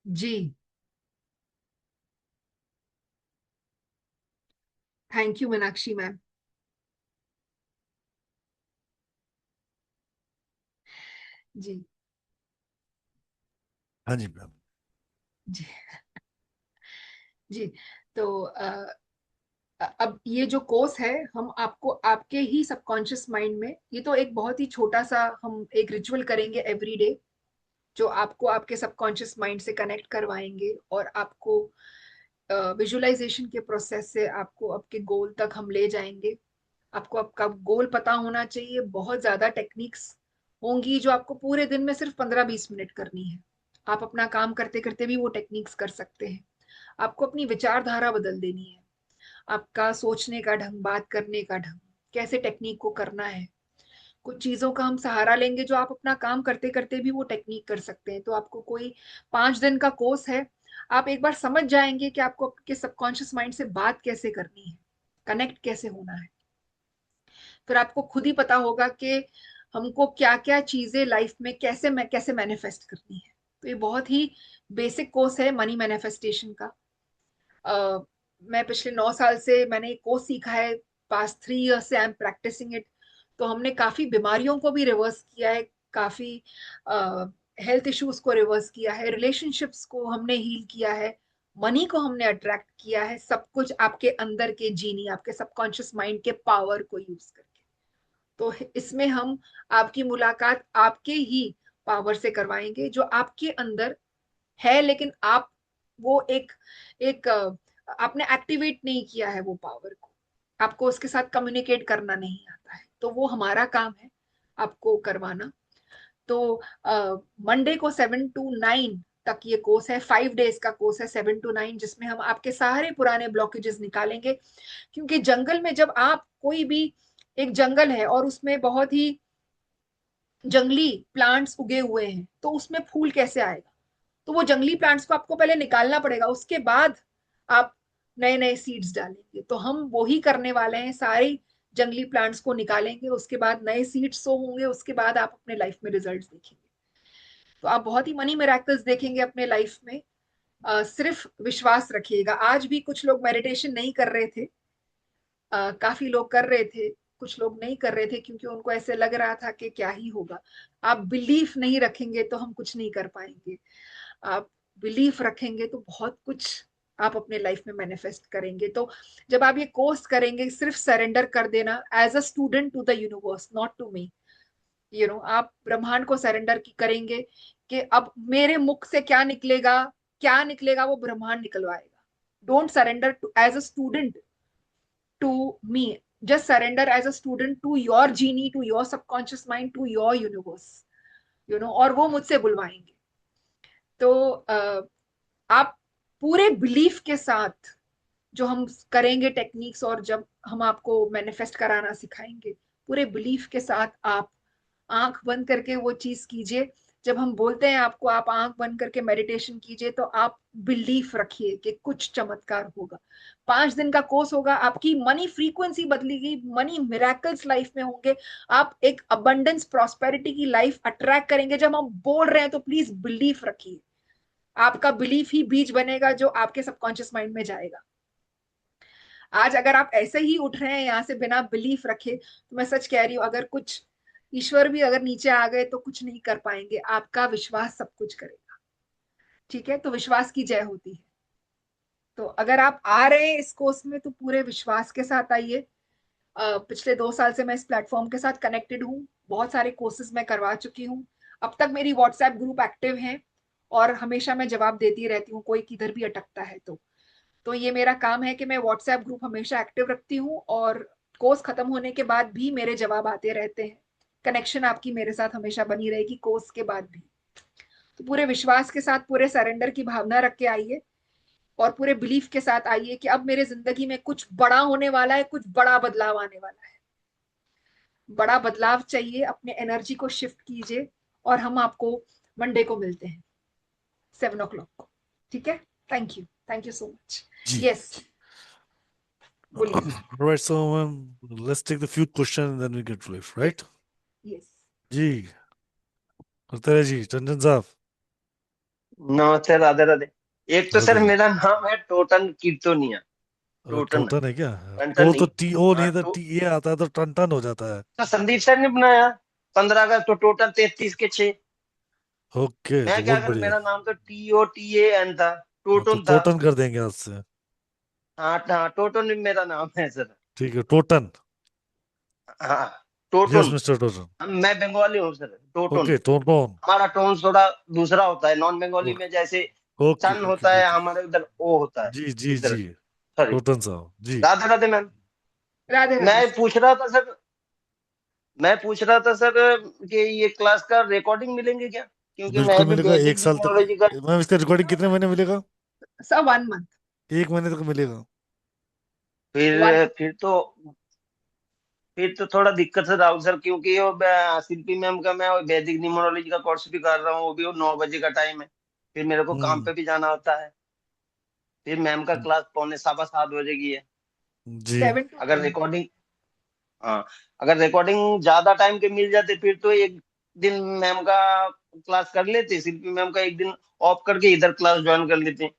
जी, थैंक यू मीनाक्षी मैम। जी। हाँ जी मैम। जी। जी। तो अब ये जो कोर्स है, हम आपको आपके ही सबकॉन्शियस माइंड में, ये तो एक बहुत ही छोटा सा हम एक रिचुअल करेंगे एवरी डे, जो आपको आपके सबकॉन्शियस माइंड से कनेक्ट करवाएंगे और आपको विजुअलाइजेशन के प्रोसेस से आपको आपके गोल तक हम ले जाएंगे। आपको आपका गोल पता होना चाहिए। बहुत ज्यादा टेक्निक्स होंगी जो आपको पूरे दिन में सिर्फ 15-20 मिनट करनी है। आप अपना काम करते करते भी वो टेक्निक्स कर सकते हैं। आपको अपनी विचारधारा बदल देनी है, आपका सोचने का ढंग, बात करने का ढंग, कैसे टेक्निक को करना है। कुछ चीजों का हम सहारा लेंगे जो आप अपना काम करते करते भी वो टेक्निक कर सकते हैं। तो आपको कोई 5 दिन का कोर्स है, आप एक बार समझ जाएंगे कि आपको आपके सबकॉन्शियस माइंड से बात कैसे करनी है, कनेक्ट कैसे होना है। फिर आपको खुद ही पता होगा कि हमको क्या क्या चीजें लाइफ में कैसे मैनिफेस्ट करनी है। तो ये बहुत ही बेसिक कोर्स है मनी मैनिफेस्टेशन का। मैं पिछले 9 साल से मैंने ये कोर्स सीखा है। पास्ट 3 ईयर से आई एम प्रैक्टिसिंग इट। तो हमने काफी बीमारियों को भी रिवर्स किया है, काफी हेल्थ इश्यूज को रिवर्स किया है, रिलेशनशिप्स को हमने हील किया है, मनी को हमने अट्रैक्ट किया है। सब कुछ आपके अंदर के जीनी, आपके सबकॉन्शियस माइंड के पावर को यूज करके। तो इसमें हम आपकी मुलाकात आपके ही पावर से करवाएंगे, जो आपके अंदर है, लेकिन आप वो एक एक आपने एक्टिवेट नहीं किया है वो पावर को। आपको उसके साथ कम्युनिकेट करना नहीं आता है, तो वो हमारा काम है आपको करवाना। तो मंडे को 7 to 9 तक ये कोर्स है। 5 डेज का कोर्स है, 7 to 9, जिसमें हम आपके सारे पुराने ब्लॉकेजेस निकालेंगे। क्योंकि जंगल में जब आप कोई भी, एक जंगल है और उसमें बहुत ही जंगली प्लांट्स उगे हुए हैं, तो उसमें फूल कैसे आएगा? तो वो जंगली प्लांट्स को आपको पहले निकालना पड़ेगा, उसके बाद आप नए नए सीड्स डालेंगे। तो हम वो ही करने वाले हैं, सारे जंगली प्लांट्स को निकालेंगे, उसके बाद नए सीड्स सो होंगे, उसके बाद आप अपने लाइफ में रिजल्ट्स देखेंगे। तो आप बहुत ही मनी मिराकल्स देखेंगे अपने लाइफ में। सिर्फ विश्वास रखिएगा। आज भी कुछ लोग मेडिटेशन नहीं कर रहे थे, काफी लोग कर रहे थे, कुछ लोग नहीं कर रहे थे क्योंकि उनको ऐसे लग रहा था कि क्या ही होगा। आप बिलीफ नहीं रखेंगे तो हम कुछ नहीं कर पाएंगे। आप बिलीफ रखेंगे तो बहुत कुछ आप अपने लाइफ में मैनिफेस्ट करेंगे। तो जब आप ये कोर्स करेंगे, सिर्फ सरेंडर कर देना as a student to the universe, not to me. आप ब्रह्मांड को सरेंडर करेंगे कि अब मेरे मुख से क्या निकलेगा, क्या निकलेगा वो ब्रह्मांड निकलवाएगा। Don't surrender to as a student to me, just surrender as a student to your genie, to your subconscious mind, to your universe, और वो मुझसे बुलवाएंगे। तो आप पूरे बिलीफ के साथ जो हम करेंगे टेक्निक्स, और जब हम आपको मैनिफेस्ट कराना सिखाएंगे, पूरे बिलीफ के साथ आप आंख बंद करके वो चीज कीजिए। जब हम बोलते हैं आपको आप आंख बंद करके मेडिटेशन कीजिए, तो आप बिलीफ रखिए कि कुछ चमत्कार होगा। 5 दिन का कोर्स होगा, आपकी मनी फ्रीक्वेंसी बदलेगी, मनी मिराकल्स लाइफ में होंगे। आप एक अबंडेंस प्रॉस्पेरिटी की लाइफ अट्रैक्ट करेंगे। जब हम बोल रहे हैं तो प्लीज बिलीफ रखिए। आपका बिलीफ ही बीज बनेगा जो आपके सबकॉन्शियस माइंड में जाएगा। आज अगर आप ऐसे ही उठ रहे हैं यहाँ से बिना बिलीफ रखे, तो मैं सच कह रही हूँ, अगर कुछ ईश्वर भी अगर नीचे आ गए तो कुछ नहीं कर पाएंगे। आपका विश्वास सब कुछ करेगा। ठीक है, तो विश्वास की जय होती है। तो अगर आप आ रहे हैं इस कोर्स में तो पूरे विश्वास के साथ आइए। पिछले 2 साल से मैं इस प्लेटफॉर्म के साथ कनेक्टेड हूँ, बहुत सारे कोर्सेज मैं करवा चुकी हूँ। अब तक मेरी व्हाट्सएप ग्रुप एक्टिव है और हमेशा मैं जवाब देती रहती हूँ, कोई किधर भी अटकता है तो ये मेरा काम है कि मैं व्हाट्सएप ग्रुप हमेशा एक्टिव रखती हूँ, और कोर्स खत्म होने के बाद भी मेरे जवाब आते रहते हैं। कनेक्शन आपकी मेरे साथ हमेशा बनी रहेगी कोर्स के बाद भी। तो पूरे विश्वास के साथ, पूरे सरेंडर की भावना रख के आइए, और पूरे बिलीफ के साथ आइए कि अब मेरे जिंदगी में कुछ बड़ा होने वाला है, कुछ बड़ा बदलाव आने वाला है। बड़ा बदलाव चाहिए, अपने एनर्जी को शिफ्ट कीजिए, और हम आपको मंडे को मिलते हैं 7 o'clock को। ठीक है, थैंक यू सो मच। जी। यस, बोलिए। Right, so let's take the few questions and then we get relief, right? Yes. जी, करते रहे जी टंडन साहब। नमस्ते, राधे राधे। एक तो सर राधे मेरा नाम है टोटन कीर्तोनिया। टोटन, टोटन है क्या? टंटन तो नहीं। टी ओ हाँ नहीं था, तो टी ए आता है तो टन टन हो जाता है। संदीप सर ने बनाया 15 अगस्त, तो टोटल 33 के 6। ओके, मैं तो क्या बहुत करूं, बढ़िया। मेरा नाम तो TOTAN था, हाँ, तो टोटन था। टोटन कर देंगे आज से। हाँ हाँ, टोटन भी मेरा नाम है सर। ठीक है, टोटन। हाँ, यस टोटन। मिस्टर टोटन। मैं बंगाली हूँ सर, टोटन। ओके, टोटन। हमारा टोन थोड़ा दूसरा होता है, नॉन बंगाली में जैसे ओके सन ओके होता है, ओके। हमारे उधर ओ होता है। जी जी इधर, जी। सॉरी। टोटन साहब जी। राधे राधे मैम। राधे राधे मैं सर। पूछ रहा था सर, मैं पूछ रहा था सर कि ये क्लास का रिकॉर्डिंग मिलेंगे क्या? क्योंकि बिल्कुल मैं भी मिलेगा, एक बेसिक साल तक। न्यूमरोलॉजी का। मैम इसका रिकॉर्डिंग कितने महीने मिलेगा? Sir 1 month. 1 महीने तक मिलेगा। वन फिर तो थोड़ा दिक्कत है राहुल सर, क्योंकि वो शिल्पी मैम का मैं वैदिक न्यूमरोलॉजी का कोर्स भी कर रहा हूँ, वो भी 9 बजे का टाइम है। फिर मेरे को काम हम्म। पे भी जाना होता है। फिर मैम का क्लास 6:45 7 बजे की है। जी। अगर 7 to 9। रिकॉर्डिंग, हाँ, अगर रिकॉर्डिंग ज्यादा टाइम के मिल जाते फिर तो एक दिन मैम का क्लास कर लेते, शिल्पी मैम का एक दिन ऑफ करके इधर क्लास ज्वाइन कर लेते।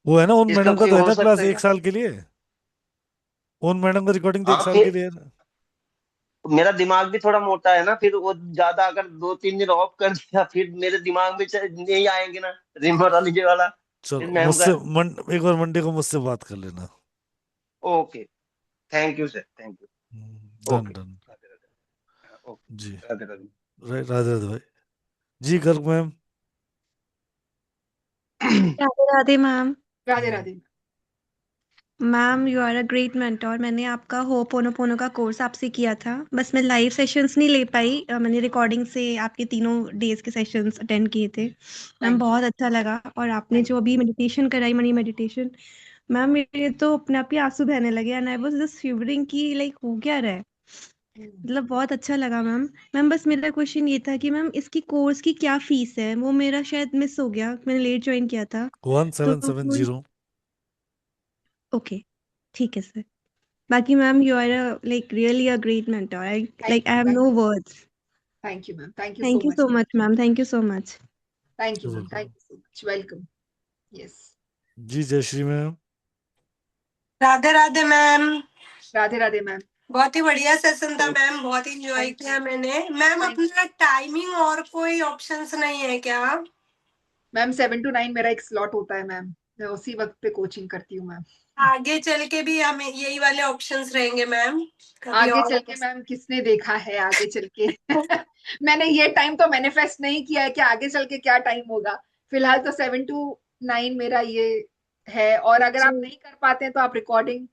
वो है ना, उन इसका मैडम का कोई तो है हो ना क्लास सकता है एक क्या? साल के लिए। उन मैडम का रिकॉर्डिंग तो एक हाँ, साल के फिर लिए है ना। मेरा दिमाग भी थोड़ा मोटा है ना, फिर वो ज्यादा अगर 2 3 दिन ऑफ कर दिया फिर मेरे दिमाग में नहीं आएंगे ना रिमोरोलॉजी वाला। फिर चलो मैम का। मुझसे एक बार मंडे को मुझसे बात कर लेना। Okay, thank you sir, thank you. Done okay, done. Radhe Radhe. जी। ओके, राधे राधे। राधे राधे भाई। जी Garg ma'am. Radhe Radhe ma'am. Radhe Radhe. Ma'am you are a great mentor. मैंने आपका होपोनोपोनो का कोर्स आपसे किया था, बस मैं लाइव सेशंस नहीं ले पाई। मैंने रिकॉर्डिंग से आपके तीनों डेज के सेशंस अटेंड किए थे मैम, थैंक यू। बहुत अच्छा लगा। और आपने थैंक जो अभी मेडिटेशन कराई, मनी मेडिटेशन, मैम मेरे तो अपने आप ही आंसू बहने लगे and I was just shivering कि लाइक हो क्या रहा है। यू। मतलब बहुत अच्छा लगा मैम। मैम बस मेरा क्वेश्चन ये था कि मैम इसकी कोर्स की क्या फीस है? वो मेरा शायद मिस हो गया, मैंने लेट ज्वाइन किया था। तो 1770। ओके, ठीक है सर। बाकी ma'am you are like really a great mentor. I thank like you. I have no words. Thank you ma'am. Thank you so thank you much. So much ma'am, thank you so much. Thank you ma'am. Thank you so much. Welcome. Yes. जी जय Shri ma'am. Radhe Radhe ma'am. Radhe Radhe ma'am. बहुत ही बढ़िया session था ma'am, बहुत ही enjoy thank किया you. मैंने। मैम थैंक अपना टाइमिंग और कोई ऑप्शंस नहीं है क्या? मैम 7 to 9 मेरा एक स्लॉट होता है मैम। मैं उसी वक्त पे कोचिंग करती हूँ मैम। आगे चल के भी हमें यही वाले ऑप्शंस रहेंगे मैम, कभी आगे और? चल के मैम किसने देखा है आगे चल के मैंने ये टाइम तो मैनिफेस्ट नहीं किया है कि आगे चल के क्या टाइम होगा। फिलहाल तो 7 to 9 मेरा ये है। और अगर आप जी। नहीं कर पाते हैं तो आप रिकॉर्डिंग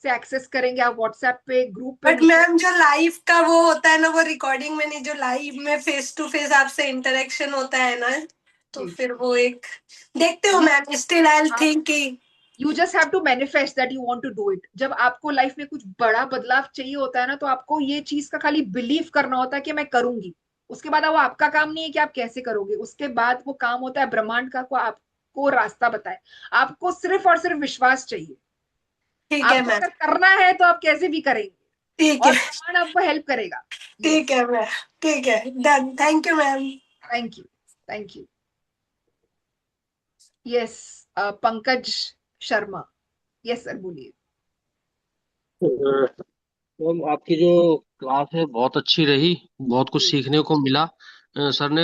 से एक्सेस करेंगे। आप व्हाट्सएप पे ग्रुप पे बट मुझसे। मैम जो लाइव का वो होता है ना, वो रिकॉर्डिंग में नहीं, जो लाइव में फेस टू फेस आपसे इंटरेक्शन होता है ना, तो जी। फिर वो एक देखते हो जी। मैम। स्टिल आई विल आप थिंक कि you just have to manifest that you want to do it. जब आपको लाइफ में कुछ बड़ा बदलाव चाहिए होता है ना, तो आपको ये चीज का खाली बिलीव करना होता है कि मैं करूंगी। उसके बाद वो आपका काम नहीं है कि आप कैसे करोगे। उसके बाद वो काम होता है ब्रह्मांड का, को आपको रास्ता बताए। आपको सिर्फ और सिर्फ विश्वास चाहिए। ठीक है आपको मैम। अगर करना है तो आप कैसे भी करेंगे। ठीक और है, ब्रह्मांड आपको हेल्प करेगा। ठीक यस। है मैम, ठीक है, done. Thank you ma'am. Thank you. Thank you. Yes. Pankaj Sharma. Yes sir, बोलिए। मैम आपकी जो क्लास है बहुत अच्छी रही, बहुत कुछ जी। सीखने को मिला। सर ने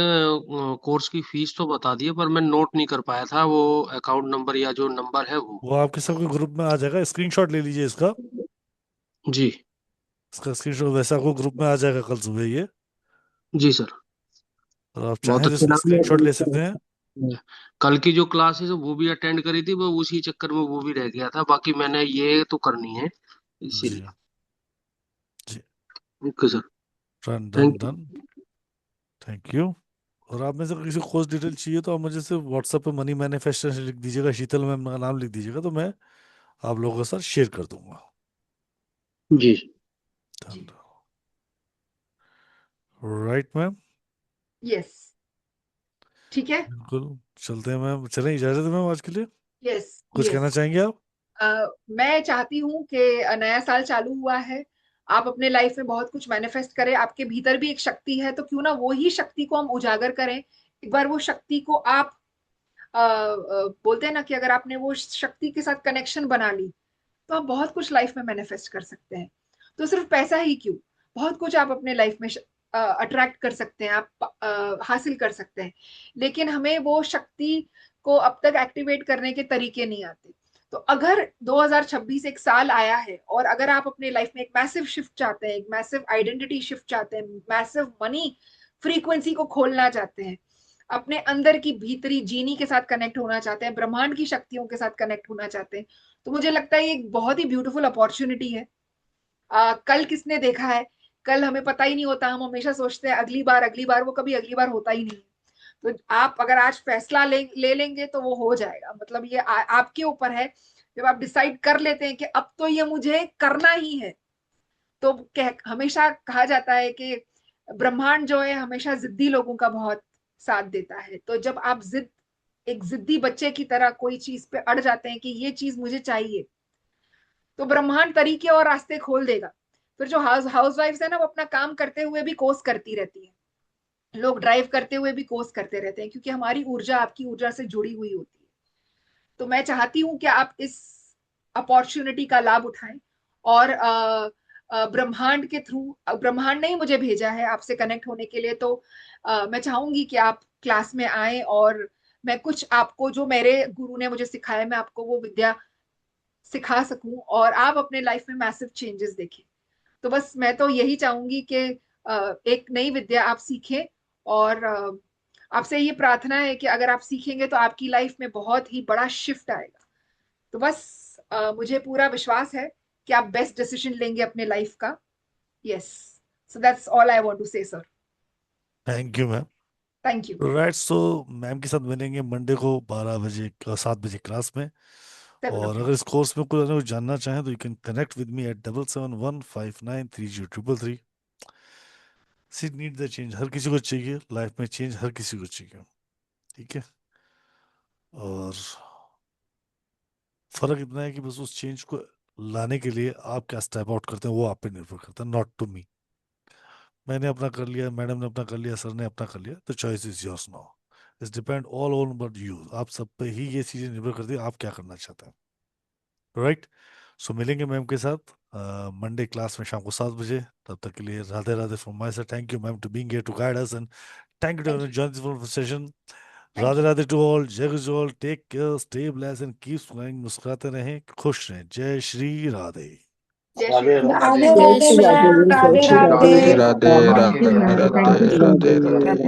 कोर्स की फीस तो बता दी है, पर मैं नोट नहीं कर पाया था वो अकाउंट नंबर या जो नंबर है वो। वो आपके सबके ग्रुप में आ जाएगा, स्क्रीनशॉट ले लीजिए इसका। जी। इसका स्क्रीनशॉट वैसे आपको ग्रुप में आ जाएगा कल सुबह ये। जी सर। और आप बहुत चाहें तो अच्छा इसका लगा। स्क्रीनशॉट ले सकते हैं। कल की जो क्लास है वो भी अटेंड करी थी, वो उसी चक्कर में वो भी रह गया था, बाकी मैंने ये तो करनी है जी इसीलिए। जी। Okay sir. Done done thank you. Done. Thank you. और आप में से किसी को कोर्स डिटेल चाहिए तो आप मुझे सिर्फ व्हाट्सएप पे मनी मैनिफेस्टेशन लिख दीजिएगा, शीतल मैम का नाम लिख दीजिएगा, तो मैं आप लोगों के साथ शेयर कर दूंगा। जी। जी। Right ma'am. यस। ठीक है। बिल्कुल। चलते हैं मैम, चलें, इजाजत है मैम आज के लिए। यस। कुछ यस। कहना चाहेंगे आप? मैं चाहती हूँ कि नया साल चालू हुआ है। आप अपने लाइफ में बहुत कुछ मैनिफेस्ट करें। आपके भीतर भी एक शक्ति है, तो क्यों ना वो ही शक्ति को हम उजागर करें एक बार वो शक्ति को आप बोलते हैं ना कि अगर आपने वो शक्ति के साथ कनेक्शन बना ली तो आप बहुत कुछ लाइफ में मैनिफेस्ट कर सकते हैं। तो सिर्फ पैसा ही क्यों, बहुत कुछ आप अपने लाइफ में अट्रैक्ट कर सकते हैं, आप हासिल कर सकते हैं। लेकिन हमें वो शक्ति को अब तक एक्टिवेट करने के तरीके नहीं आते। तो अगर 2026 एक साल आया है और अगर आप अपने लाइफ में एक मैसिव शिफ्ट चाहते हैं, एक मैसिव आइडेंटिटी शिफ्ट चाहते हैं, मैसिव मनी फ्रीक्वेंसी को खोलना चाहते हैं, अपने अंदर की भीतरी जीनी के साथ कनेक्ट होना चाहते हैं, ब्रह्मांड की शक्तियों के साथ कनेक्ट होना चाहते हैं, तो मुझे लगता है ये एक बहुत ही ब्यूटीफुल अपॉर्चुनिटी है। कल किसने देखा है, कल हमें पता ही नहीं होता। हम हमेशा सोचते हैं अगली बार, वो कभी अगली बार होता ही नहीं है। तो आप अगर आज फैसला ले लेंगे तो वो हो जाएगा। मतलब ये आपके ऊपर है। जब आप डिसाइड कर लेते हैं कि अब तो ये मुझे करना ही है, तो हमेशा कहा जाता है कि ब्रह्मांड जो है हमेशा जिद्दी लोगों का बहुत साथ देता है। तो जब आप एक जिद्दी बच्चे की तरह कोई चीज पे अड़ जाते हैं कि ये चीज मुझे चाहिए, तो ब्रह्मांड तरीके और रास्ते खोल देगा। फिर जो हाउस वाइफ्स है ना, वो अपना काम करते हुए भी कोर्स करती रहती है, लोग ड्राइव करते हुए भी कोर्स करते रहते हैं, क्योंकि हमारी ऊर्जा आपकी ऊर्जा से जुड़ी हुई होती है। तो मैं चाहती हूँ कि आप इस अपॉर्चुनिटी का लाभ उठाएं और ब्रह्मांड के थ्रू, ब्रह्मांड ने ही मुझे भेजा है आपसे कनेक्ट होने के लिए। तो मैं चाहूंगी कि आप क्लास में आए और मैं कुछ आपको, जो मेरे गुरु ने मुझे सिखाया, मैं आपको वो विद्या सिखा सकूं और आप अपने लाइफ में मैसिव चेंजेस देखें। तो बस मैं तो यही चाहूंगी कि एक नई विद्या आप सीखें और आपसे ये प्रार्थना है कि अगर आप सीखेंगे तो आपकी लाइफ में बहुत ही बड़ा शिफ्ट आएगा। तो बस मुझे पूरा विश्वास है कि आप बेस्ट डिसीजन लेंगे अपने लाइफ का। Yes, so that's all I want to say sir. Thank you ma'am. Thank you. Right, so ma'am के साथ मिलेंगे मंडे को 7 बजे क्लास में। और अगर इस कोर्स में कोई जानना चाहें तो you can connect with me at 7715930333। See need the change, हर किसी को चाहिए लाइफ में चेंज, हर किसी को चाहिए, ठीक है। और फर्क इतना है कि बस उस चेंज को लाने के लिए आप क्या स्टेप आउट करते हैं वो आप पे निर्भर करता है, नॉट टू मी। मैंने अपना कर लिया, मैडम ने अपना कर लिया, सर ने अपना कर लिया, तो choice is yours now. It's depend all on but you. आप सब पे ही ये चीजें निर्भर करती है आप क्या करना चाहते हैं, राइट। सो मिलेंगे मैम के साथ मंडे क्लास में शाम को 7 बजे। तब तक के लिए Radhe Radhe from my side. Thank you ma'am to being here to guide us and thank you to join this session. Radhe Radhe to all, जय गुरु all, take care, stay blessed and keep smiling, मुस्कुराते रहें, खुश रहें। जय श्री राधे। राधे राधे राधे जय राधे श्री मैम, राधे। राधे राधे। राधे राधे राधे राधे राधे।